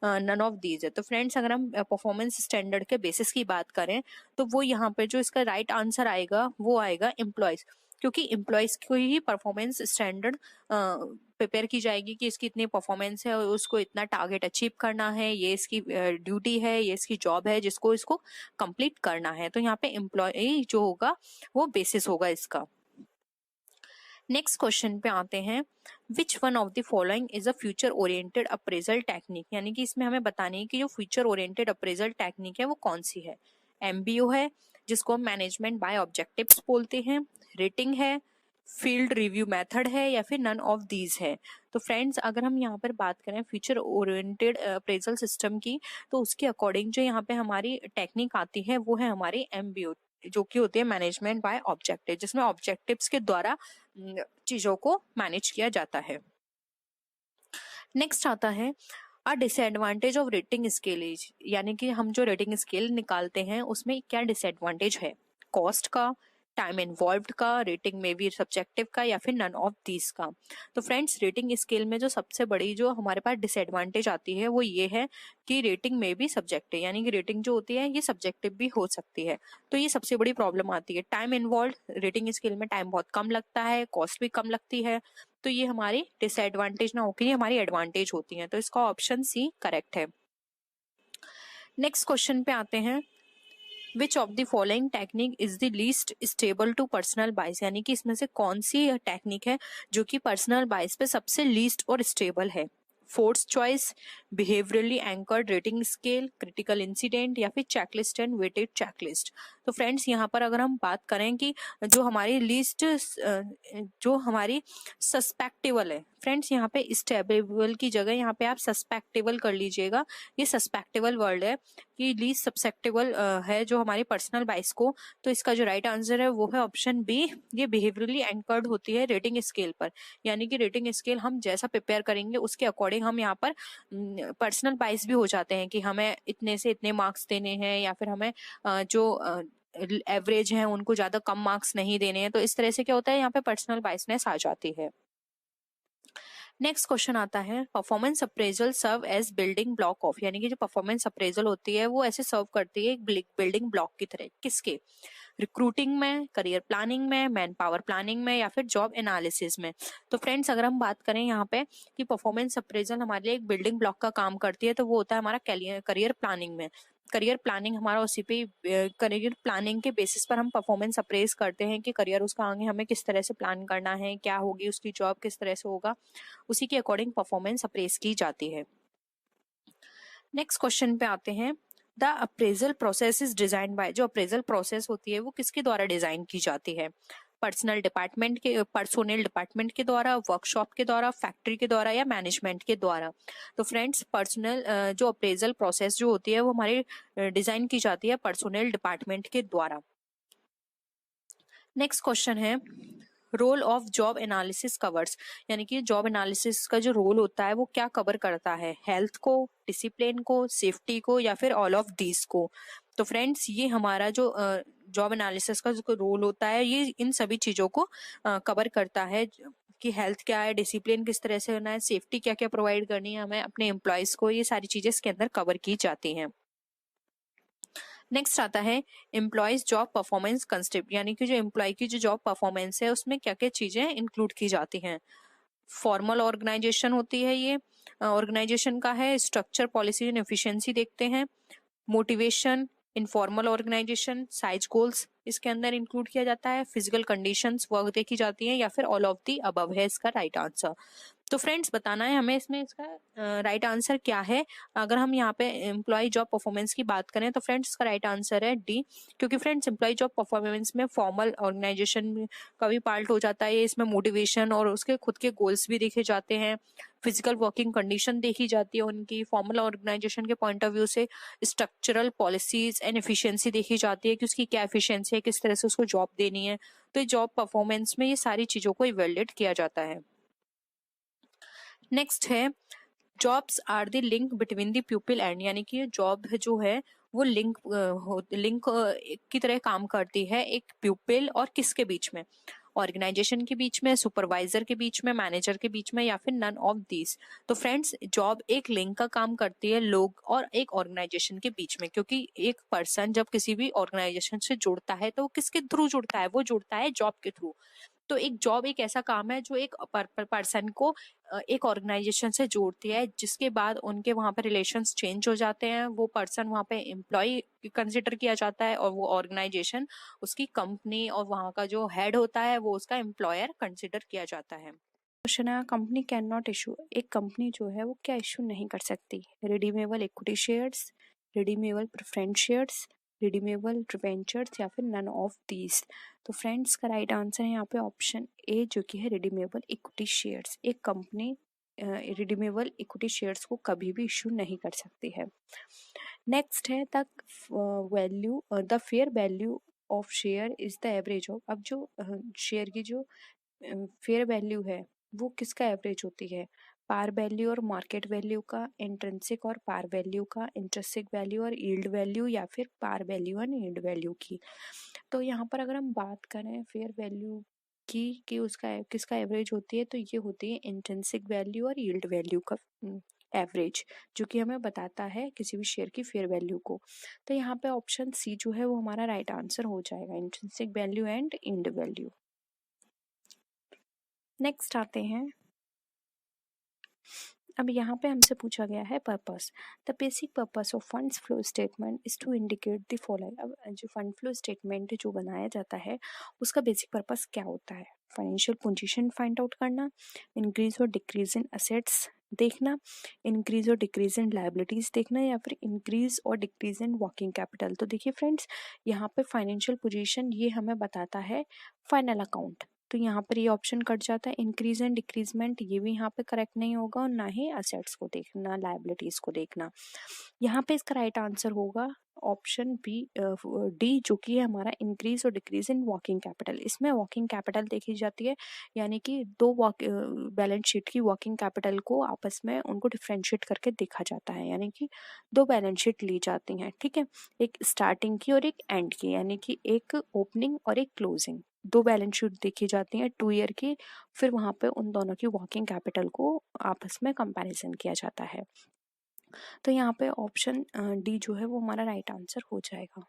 नन ऑफ दीज है। तो फ्रेंड्स अगर हम परफॉर्मेंस स्टैंडर्ड के बेसिस की बात करें तो वो यहाँ पे जो इसका राइट आंसर आएगा वो आएगा एम्प्लॉयज, क्योंकि एम्प्लॉयज को ही परफॉर्मेंस स्टैंडर्ड प्रिपेयर की जाएगी कि इसकी इतनी परफॉर्मेंस है और उसको इतना टारगेट अचीव करना है, ये इसकी ड्यूटी है, ये इसकी जॉब है जिसको इसको कंप्लीट करना है। तो यहाँ पे एम्प्लॉय जो होगा वो बेसिस होगा इसका। नेक्स्ट क्वेश्चन पे आते हैं, which one of the following is a future oriented appraisal technique, यानी कि इसमें हमें बतानी है कि जो फ्यूचर ओरिएंटेड अप्रेजल टेक्निक है वो कौन सी है। MBO है जिसको हम मैनेजमेंट बाय ऑब्जेक्टिव्स बोलते हैं, रेटिंग है, फील्ड रिव्यू मेथड है, या फिर नन ऑफ दीज है। तो फ्रेंड्स अगर हम यहाँ पर बात करें फ्यूचर ओरिएंटेड अप्रेजल सिस्टम की, तो उसके अकॉर्डिंग जो यहाँ पे हमारी टेक्निक आती है वो है हमारी MBO, जो कि होती है मैनेजमेंट बाय ऑब्जेक्टिव, जिसमें ऑब्जेक्टिव्स के द्वारा चीजों को मैनेज किया जाता है। नेक्स्ट आता है, a disadvantage of rating scale is, यानी कि हम जो रेटिंग स्केल निकालते हैं उसमें क्या डिसएडवांटेज है, कॉस्ट का, टाइम इन्वॉल्व्ड का, रेटिंग में भी सब्जेक्टिव का, या फिर नन ऑफ दीज का। तो फ्रेंड्स रेटिंग स्केल में जो सबसे बड़ी जो हमारे पास डिसएडवांटेज आती है वो ये है कि रेटिंग में भी सब्जेक्टिव, यानी कि रेटिंग जो होती है ये सब्जेक्टिव भी हो सकती है, तो ये सबसे बड़ी प्रॉब्लम आती है। टाइम इन्वॉल्व, रेटिंग स्केल में टाइम बहुत कम लगता है, कॉस्ट भी कम लगती है, तो ये हमारी डिसएडवांटेज ना होकर ये हमारी एडवांटेज होती है, तो इसका ऑप्शन सी करेक्ट है। नेक्स्ट क्वेश्चन पे आते हैं, which of the following technique is the least stable to personal bias, यानी कि इसमें से कौन सी टेक्निक है जो कि पर्सनल बाइस पे सबसे लीस्ट और स्टेबल है। Force choice, behaviourally anchored rating scale, critical incident या फिर चेकलिस्ट एंड वेटेड चेकलिस्ट। तो फ्रेंड्स यहाँ पर अगर हम बात करें कि जो हमारी लिस्ट जो हमारी सस्पेक्टेबल है, फ्रेंड्स यहाँ पे स्टेबल की जगह यहाँ पे आप सस्पेक्टेबल कर लीजिएगा। ये सस्पेक्टेबल वर्ड है कि लीस्ट सस्पेक्टेबल है जो हमारी पर्सनल बाइस को। तो इसका जो राइट आंसर है वो है ऑप्शन बी, ये बिहेवियरली एंकर्ड होती है रेटिंग स्केल पर, यानी कि रेटिंग स्केल हम जैसा प्रिपेयर करेंगे उसके अकॉर्डिंग हम यहाँ पर पर्सनल बाइस भी हो जाते हैं कि हमें इतने से इतने मार्क्स देने हैं या फिर हमें जो एवरेज है उनको ज्यादा कम मार्क्स नहीं देने हैं। तो इस तरह से क्या होता है, यहाँ पे पर्सनल बाइसनेस आ जाती है। नेक्स्ट क्वेश्चन आता है, performance appraisal serve as building block of, यानी कि जो परफॉर्मेंस अप्रेजल होती है वो ऐसे सर्व करती है एक बिल्डिंग ब्लॉक की तरह। किसके? रिक्रूटिंग में, करियर प्लानिंग में, मैन पावर प्लानिंग में या फिर जॉब एनालिसिस में। तो फ्रेंड्स अगर हम बात करें यहाँ पे कि परफॉर्मेंस अप्रेजल हमारे लिए एक बिल्डिंग ब्लॉक का काम करती है, तो वो होता है हमारा करियर प्लानिंग में। करियर प्लानिंग हमारा उसी पे, करियर प्लानिंग के बेसिस पर हम परफॉर्मेंस अप्रेज करते हैं कि करियर उसका आगे हमें किस तरह से प्लान करना है, क्या होगी उसकी जॉब, किस तरह से होगा, उसी के अकॉर्डिंग परफॉर्मेंस अप्रेज की जाती है। नेक्स्ट क्वेश्चन पे आते हैं, the appraisal process is design by, जो अप्रेजल प्रोसेस होती है वो किसके द्वारा डिजाइन की जाती है? पर्सनल डिपार्टमेंट के द्वारा, वर्कशॉप के द्वारा, फैक्ट्री के द्वारा या मैनेजमेंट के द्वारा। तो फ्रेंड्स पर्सनल जो अप्रेजल प्रोसेस जो होती है वो हमारी डिजाइन की जाती है पर्सनल डिपार्टमेंट के द्वारा। नेक्स्ट क्वेश्चन है, role of job analysis covers, यानी कि जॉब एनालिसिस का जो रोल होता है वो क्या कवर करता है? हेल्थ को, डिसिप्लिन को, सेफ्टी को या फिर ऑल ऑफ दीज को। तो फ्रेंड्स ये हमारा जो जॉब एनालिसिस का जो रोल होता है ये इन सभी चीजों को कवर करता है कि हेल्थ क्या है, डिसिप्लिन किस तरह से होना है, सेफ्टी क्या क्या प्रोवाइड करनी है हमें अपने एम्प्लॉयज को, ये सारी चीजें इसके अंदर कवर की जाती हैं। नेक्स्ट आता है एम्प्लॉयज जॉब परफॉर्मेंस कंसेप्ट, यानी कि जो एम्प्लॉय की जो जॉब परफॉर्मेंस है उसमें क्या क्या चीजें इंक्लूड की जाती हैं। फॉर्मल ऑर्गेनाइजेशन होती है ये, ऑर्गेनाइजेशन का है, स्ट्रक्चर, पॉलिसी एंड एफिशिएंसी देखते हैं, motivation, informal organisation, size goals इसके अंदर इंक्लूड किया जाता है, फिजिकल कंडीशंस वर्क देखी जाती है या फिर ऑल ऑफ दी अबव है इसका राइट आंसर। तो फ्रेंड्स बताना है हमें इसमें इसका राइट आंसर क्या है। अगर हम यहाँ पे एम्प्लॉय जॉब परफॉर्मेंस की बात करें तो फ्रेंड्स इसका राइट आंसर है डी, क्योंकि फ्रेंड्स एम्प्लॉय जॉब परफॉर्मेंस में फॉर्मल ऑर्गेनाइजेशन का भी पार्ट हो जाता है, इसमें मोटिवेशन और उसके खुद के गोल्स भी देखे जाते हैं, फिजिकल वर्किंग कंडीशन देखी जाती है उनकी, फॉर्मल ऑर्गेनाइजेशन के पॉइंट ऑफ व्यू से स्ट्रक्चरल पॉलिसीज एंड एफिशिएंसी देखी जाती है कि उसकी क्या एफिशिएंसी है, किस तरह से उसको जॉब देनी है। तो जॉब परफॉर्मेंस में ये सारी चीजों को इवेल्युएट किया जाता है। नेक्स्ट है, jobs are the link between the people and, यानी कि जॉब जो है वो लिंक की तरह काम करती है एक प्यूपिल और किसके बीच में? ऑर्गेनाइजेशन के बीच में, सुपरवाइजर के बीच में, मैनेजर के बीच में या फिर नन ऑफ दीज। तो फ्रेंड्स जॉब एक लिंक का काम करती है लोग और एक ऑर्गेनाइजेशन के बीच में, क्योंकि एक पर्सन जब किसी भी ऑर्गेनाइजेशन से जुड़ता है तो वो किसके थ्रू जुड़ता है? वो जुड़ता है जॉब के थ्रू। तो एक जॉब एक ऐसा काम है जो एक पर्सन को एक ऑर्गेनाइजेशन से जोड़ती है, जिसके बाद उनके वहां पे रिलेशंस चेंज हो जाते हैं, वो पर्सन वहां पे एम्प्लॉय कंसिडर किया जाता है और वो ऑर्गेनाइजेशन उसकी कंपनी और वहां का जो हेड होता है वो उसका एम्प्लॉयर कंसिडर किया जाता है। क्वेश्चन है, कंपनी कैन नॉट इशू, एक कंपनी जो है वो क्या इशू नहीं कर सकती? Redeemable equity shares, redeemable preference shares, redeemable debentures या फिर नन ऑफ दीज। तो फ्रेंड्स का राइट आंसर है यहाँ पे ऑप्शन ए जो कि है रिडीमेबल इक्विटी शेयर्स। एक कंपनी रिडीमेबल इक्विटी शेयर्स को कभी भी इशू नहीं कर सकती है। नेक्स्ट है the fair value of share is the average of, अब जो शेयर की जो फेयर वैल्यू है वो किसका एवरेज होती है? पार वैल्यू और मार्केट वैल्यू का, इंट्रिंसिक और पार वैल्यू का, इंट्रिंसिक वैल्यू और यील्ड वैल्यू या फिर पार वैल्यू और यील्ड वैल्यू की। तो यहाँ पर अगर हम बात करें फेयर वैल्यू की कि उसका किसका एवरेज होती है, तो ये होती है इंट्रिंसिक वैल्यू और यील्ड वैल्यू का एवरेज, जो कि हमें बताता है किसी भी शेयर की फेयर वैल्यू को। तो यहाँ पे ऑप्शन सी जो है वो हमारा राइट आंसर हो जाएगा, intrinsic value and yield value. Next आते हैं अब यहाँ पे हमसे पूछा गया है purpose. The basic purpose of funds flow statement is to indicate the following. अब जो फंड फ्लो स्टेटमेंट जो बनाया जाता है उसका बेसिक पर्पस क्या होता है? फाइनेंशियल पोजीशन फाइंड आउट करना, इंक्रीज और डिक्रीज इन असेट्स देखना, इंक्रीज और डिक्रीज इन लायबिलिटीज देखना, या फिर इंक्रीज और डिक्रीज इन वर्किंग कैपिटल। तो देखिए फ्रेंड्स, यहाँ पे फाइनेंशियल पोजीशन ये हमें बताता है फाइनल अकाउंट, तो यहाँ पर ये ऑप्शन कट जाता है। इंक्रीज एंड डिक्रीजमेंट ये भी यहाँ पे करेक्ट नहीं होगा, और ना ही असेट्स को देखना, लायबिलिटीज को देखना। यहाँ पे इसका राइट आंसर होगा ऑप्शन बी डी, जो कि है हमारा इंक्रीज और डिक्रीज इन वर्किंग कैपिटल। इसमें वर्किंग कैपिटल देखी जाती है, यानी कि दो बैलेंस शीट की वर्किंग कैपिटल को आपस में उनको डिफ्रेंशिएट करके देखा जाता है, यानी कि दो बैलेंस शीट ली जाती हैं, ठीक है, एक स्टार्टिंग की और एक एंड की, यानी कि एक ओपनिंग और एक क्लोजिंग। दो बैलेंस शीट देखी जाती हैं 2 ईयर की, फिर वहां पे उन दोनों की वर्किंग कैपिटल को आपस में कंपैरिजन किया जाता है। तो यहाँ पे ऑप्शन डी जो है वो हमारा राइट आंसर हो जाएगा।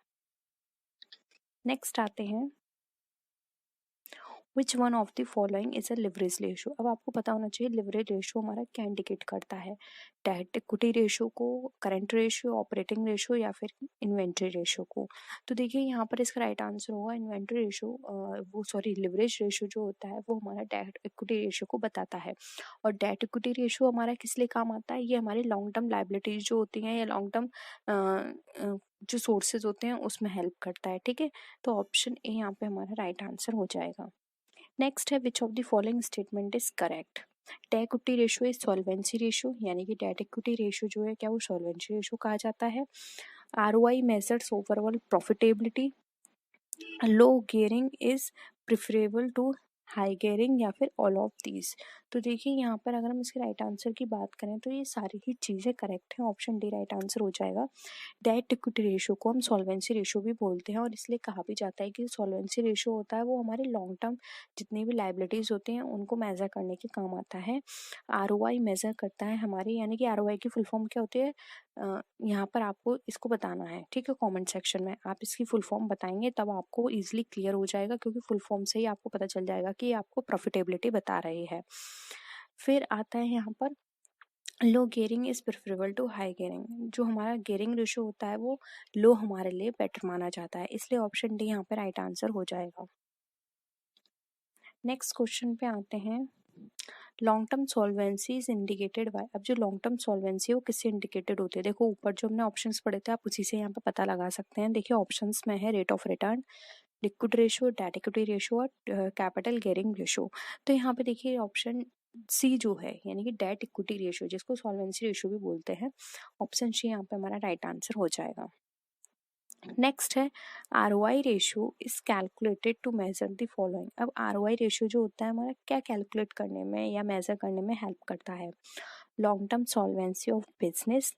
नेक्स्ट आते हैं, which one of the following is a leverage ratio. अब आपको पता होना चाहिए लिवरेज रेशो हमारा क्या इंडिकेट करता है, डेट इक्विटी रेशो को, करंट रेशो, ऑपरेटिंग रेशो, या फिर इन्वेंट्री रेशो को। तो देखिए यहाँ पर इसका राइट आंसर होगा इन्वेंट्री रेशो, वो सॉरी लिवरेज रेशो जो होता है वो हमारा डेट इक्विटी रेशो को बताता है। और डेट इक्विटी रेशो हमारा किस लिए काम आता है? ये हमारी लॉन्ग टर्म लाइबिलिटीज जो होती हैं या लॉन्ग टर्म जो सोर्सेज होते हैं उसमें हेल्प करता है, ठीक है। तो ऑप्शन ए यहाँ पे हमारा राइट आंसर हो जाएगा। नेक्स्ट है, which of the following statement is correct? Debt equity ratio is solvency ratio, यानी कि डेट इक्विटी रेशो जो है क्या वो सॉल्वेंसी रेशो कहा जाता है। ROI measures overall profitability, low gearing is preferable to high gearing, या फिर ऑल ऑफ दीज। तो देखिए यहाँ पर अगर हम इसके राइट आंसर की बात करें तो ये सारी ही चीज़ें करेक्ट हैं, ऑप्शन डी राइट आंसर हो जाएगा। डेट इक्विटी रेशो को हम सॉल्वेंसी रेशो भी बोलते हैं, और इसलिए कहा भी जाता है कि सॉल्वेंसी रेशो होता है वो हमारे लॉन्ग टर्म जितनी भी लाइबिलिटीज होती हैं उनको मेजर करने के काम आता है। आरओआई मेजर करता है हमारी, यानी कि आरओआई की फुल फॉर्म क्या होती है, यहाँ पर आपको इसको बताना है, ठीक है। कमेंट सेक्शन में आप इसकी फुल फॉर्म बताएंगे तब आपको इजीली क्लियर हो जाएगा, क्योंकि फुल फॉर्म से ही आपको पता चल जाएगा कि आपको प्रॉफिटेबिलिटी बता रही है। फिर आता है यहाँ पर low gearing is preferable to high gearing. जो हमारा गियरिंग रेशो होता है वो लो हमारे लिए बेटर माना जाता है, इसलिए ऑप्शन डी यहाँ पे राइट आंसर हो जाएगा। नेक्स्ट क्वेश्चन पे आते हैं, long term solvency is indicated by. अब जो लॉन्ग टर्म सॉल्वेंसी है वो किससे इंडिकेटेड होती है? देखो ऊपर जो हमने ऑप्शंस पढ़े थे आप उसी से यहाँ पे पता लगा सकते हैं। देखिए ऑप्शंस में है rate of return, liquid ratio, debt equity ratio और कैपिटल गियरिंग रेशो। तो यहाँ पे देखिए ऑप्शन सी जो है, यानी कि डेट इक्विटी रेशो जिसको सॉल्वेंसी रेशो भी बोलते हैं, ऑप्शन सी यहाँ पे हमारा राइट आंसर हो जाएगा। नेक्स्ट है, ROI ratio is calculated to measure the following. अब आरओआई रेशियो जो होता है हमारा क्या कैलकुलेट करने में या मेजर करने में हेल्प करता है? Long term solvency of business,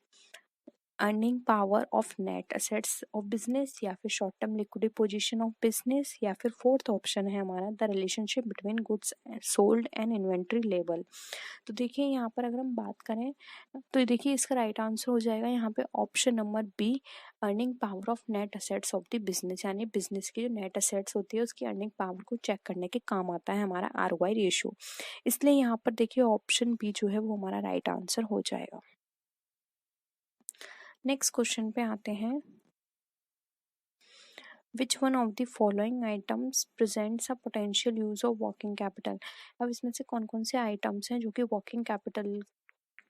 earning power of net assets of business, या फिर short term liquidity position of business, या फिर फोर्थ ऑप्शन है हमारा the relationship between goods sold and inventory level. तो देखिए यहाँ पर अगर हम बात करें तो देखिए इसका राइट आंसर हो जाएगा यहाँ पे option number B, earning power of net assets of the business, यानी बिजनेस की जो नेट असेट्स होती है उसकी अर्निंग पावर को चेक करने के काम आता है हमारा आरओआई रेशियो। इसलिए यहाँ पर देखिए ऑप्शन बी जो है वो हमारा राइट आंसर हो जाएगा। नेक्स्ट क्वेश्चन पे आते हैं, which one of the following items presents a potential use of working capital. अब इसमें से कौन कौन से आइटम्स हैं जो कि वर्किंग कैपिटल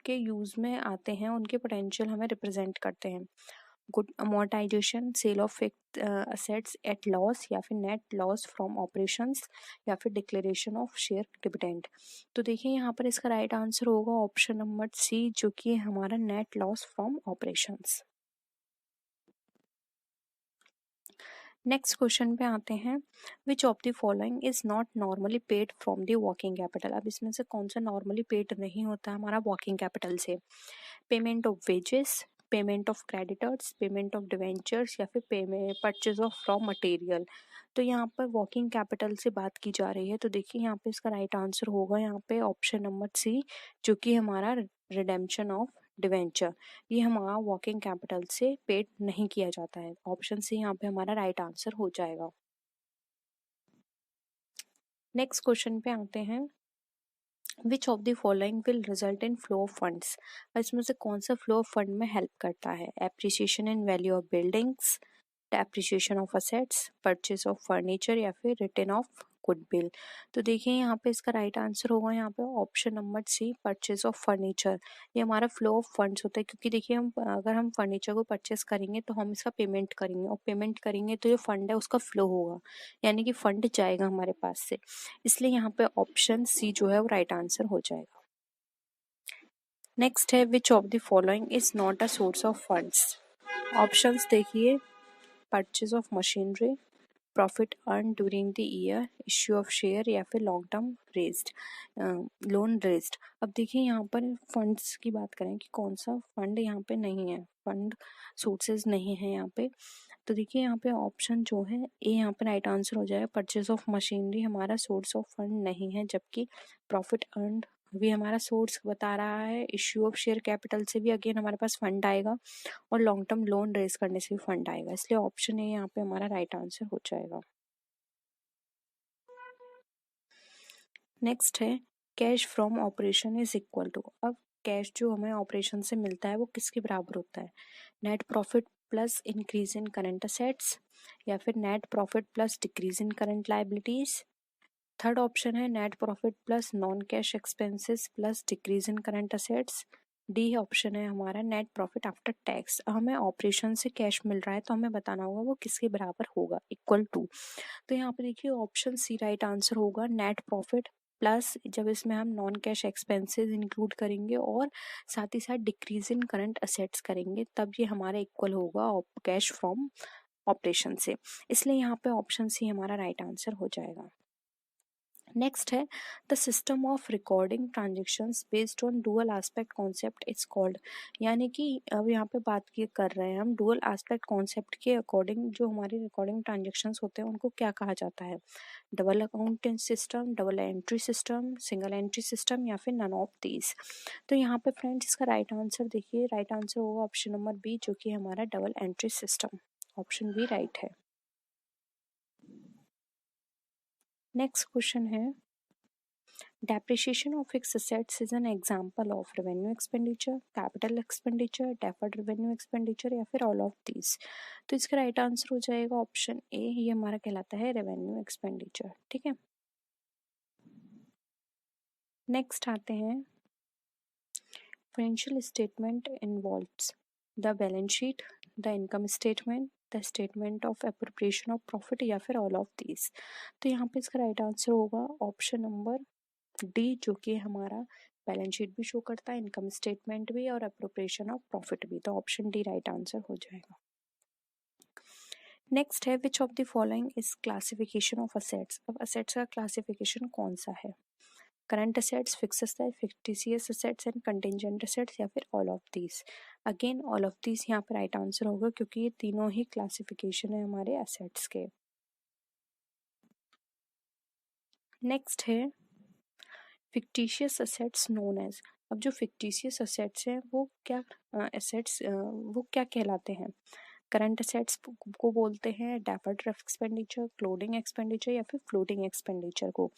के यूज में आते हैं, उनके पोटेंशियल हमें रिप्रेजेंट करते हैं? Good amortisation, sale of fixed assets at loss, या फिर नेट लॉस फ्रॉम ऑपरेशंस, या फिर डिक्लेरेशन ऑफ शेयर डिविडेंड। तो देखिए यहाँ पर इसका राइट आंसर होगा ऑप्शन नंबर सी, जो कि हमारा net loss from operations. Next question पे आते हैं, which of the following is not normally paid from the working capital. अब इसमें से कौन सा नॉर्मली पेड नहीं होता हमारा वर्किंग कैपिटल से? Payment of wages, payment of creditors, payment of debentures, या फिर payment purchase of raw material. तो यहाँ पर वर्किंग कैपिटल से बात की जा रही है, तो देखिए यहाँ पे इसका राइट आंसर होगा यहाँ पे ऑप्शन नंबर सी, जो कि हमारा रिडेम्पशन ऑफ डिवेंचर। ये हमारा वर्किंग कैपिटल से पेड नहीं किया जाता है, ऑप्शन सी यहाँ पे हमारा राइट आंसर हो जाएगा। नेक्स्ट क्वेश्चन पे आते हैं, which of the following will result in flow of funds, इसमें से कौन सा फ्लो ऑफ फंड में हेल्प करता है? Appreciation in value of buildings, depreciation of assets, purchase of furniture या फिर रिटर्न ऑफ गुडविल। तो देखिए यहाँ पे इसका राइट आंसर होगा यहाँ पे option number C, purchase of furniture. ये हमारा फ्लो ऑफ फंड्स होता है, क्योंकि देखिए हम अगर हम फर्नीचर को परचेस करेंगे तो हम इसका पेमेंट करेंगे, और पेमेंट करेंगे तो जो फंड है उसका फ्लो होगा, यानी कि फंड जाएगा हमारे पास से। इसलिए यहाँ पे ऑप्शन सी जो है वो राइट आंसर हो जाएगा। नेक्स्ट है which of the following is not a source of funds. Options देखिए, purchase of machinery, profit earn during the year, issue of share या फिर long term raised loan raised. अब देखिए यहाँ पर फंड्स की बात करें कि कौन सा फंड यहाँ पे नहीं है, फंड सोर्सेज नहीं है यहाँ पे। तो देखिए यहाँ पे ऑप्शन जो है ए यहाँ पे राइट आंसर हो जाएगा। परचेज ऑफ मशीनरी हमारा सोर्स ऑफ फंड नहीं है, जबकि प्रॉफिट अर्न भी हमारा सोर्स बता रहा है। इश्यू ऑफ शेयर कैपिटल से भी अगेन हमारे पास फंड आएगा, और लॉन्ग टर्म लोन रेज करने से भी फंड आएगा, इसलिए ऑप्शन ए यहाँ पे हमारा राइट आंसर हो जाएगा। नेक्स्ट है cash from operation is equal to. अब कैश जो हमें ऑपरेशन से मिलता है वो किसके बराबर होता है? Net profit plus increase in current assets, या फिर net profit plus decrease in current liabilities. Third option है net profit plus non cash expenses plus decrease in current assets. D option है हमारा नेट प्रॉफिट आफ्टर टैक्स। हमें ऑपरेशन से कैश मिल रहा है तो हमें बताना होगा वो किसके बराबर होगा, इक्वल टू। तो यहाँ पे देखिए ऑप्शन सी राइट आंसर होगा, नेट प्रॉफिट प्लस जब इसमें हम नॉन कैश एक्सपेंसेस इंक्लूड करेंगे और साथ ही साथ डिक्रीज इन करंट असेट्स करेंगे, तब ये हमारा इक्वल होगा कैश फ्रॉम ऑपरेशन से। इसलिए यहाँ पे ऑप्शन सी हमारा राइट आंसर हो जाएगा। नेक्स्ट है the system of recording transactions based on dual aspect concept is called. यानी कि अब यहाँ पे बात की कर रहे हैं हम डुअल एस्पेक्ट कॉन्सेप्ट के अकॉर्डिंग जो हमारी रिकॉर्डिंग ट्रांजेक्शन्स होते हैं उनको क्या कहा जाता है? Double accounting system, double entry system, single entry system या फिर नन ऑफ दीज। तो यहाँ पे फ्रेंड्स इसका राइट आंसर देखिए, राइट आंसर होगा ऑप्शन नंबर बी, जो कि हमारा double entry system. Option B right है। नेक्स्ट क्वेश्चन है depreciation of fixed assets is an example of revenue expenditure, capital expenditure, deferred revenue expenditure या फिर all of these। तो इसका राइट आंसर हो जाएगा ऑप्शन ए, ये हमारा कहलाता है रेवेन्यू एक्सपेंडिचर। ठीक है, नेक्स्ट आते हैं financial statement involves the balance sheet, the income statement, the statement of appropriation of profit या फिर ऑल ऑफ दीज। तो यहाँ पे इसका राइट आंसर होगा ऑप्शन नंबर डी, जो कि हमारा बैलेंस शीट भी शो करता है, इनकम स्टेटमेंट भी और अप्रोप्रिएशन ऑफ प्रॉफिट भी। तो ऑप्शन डी राइट आंसर हो जाएगा। नेक्स्ट है which of the following is classification of assets. अब असेट्स का क्लासिफिकेशन कौन सा है? Current assets, fixed assets, fictitious assets and contingent assets या फिर all of these. Again all of these यहाँ पर राइट आंसर होगा, क्योंकि ये तीनों ही क्लासिफिकेशन है हमारे असेट्स के। नेक्स्ट है फिक्टिशियस असेट्स नोन एज। अब जो फिक्टिशियस असेट्स हैं वो क्या वो क्या कहलाते हैं? करंट असेट्स को बोलते हैं, डेफर्ड एक्सपेंडिचर, क्लोडिंग एक्सपेंडिचर या फिर फ्लोटिंग एक्सपेंडिचर को।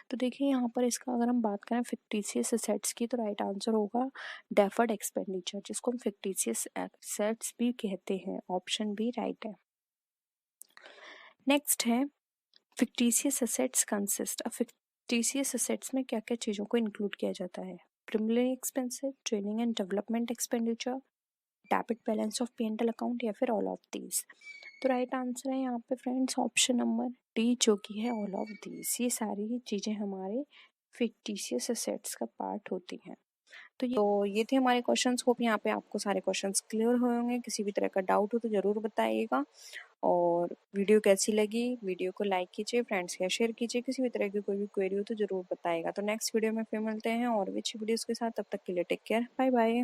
तो देखिए यहाँ पर इसका अगर हम बात करें फिक्टिशियस असेट्स की, तो राइट आंसर होगा डेफर्ड एक्सपेंडिचर, जिसको हम फिक्टिशियस असेट्स भी कहते हैं। ऑप्शन बी राइट है। नेक्स्ट है फिक्टिशियस असेट्स कंसिस्ट। अब फिक्टिशियस असेट्स में क्या क्या चीज़ों को इंक्लूड किया जाता है? Preliminary expenses, training and development expenditure, debit balance of P&L account या फिर ऑल ऑफ दीज। तो राइट आंसर है यहाँ पे फ्रेंड्स ऑप्शन नंबर डी, जो कि है ऑल ऑफ दीज। ये सारी चीज़ें हमारे फिक्टिशियस असेट्स का पार्ट होती हैं। तो ये थे हमारे क्वेश्चंस। होप यहाँ पे आपको सारे क्वेश्चंस क्लियर हुए होंगे। किसी भी तरह का डाउट हो तो ज़रूर बताइएगा। और वीडियो कैसी लगी, वीडियो को लाइक कीजिए, फ्रेंड्स के शेयर कीजिए। किसी भी तरह की कोई भी क्वेरी हो तो ज़रूर बताइएगा। तो नेक्स्ट वीडियो में फिर मिलते हैं और भी अच्छी वीडियोज़ के साथ। तब तक के लिए टेक केयर, बाय बाय।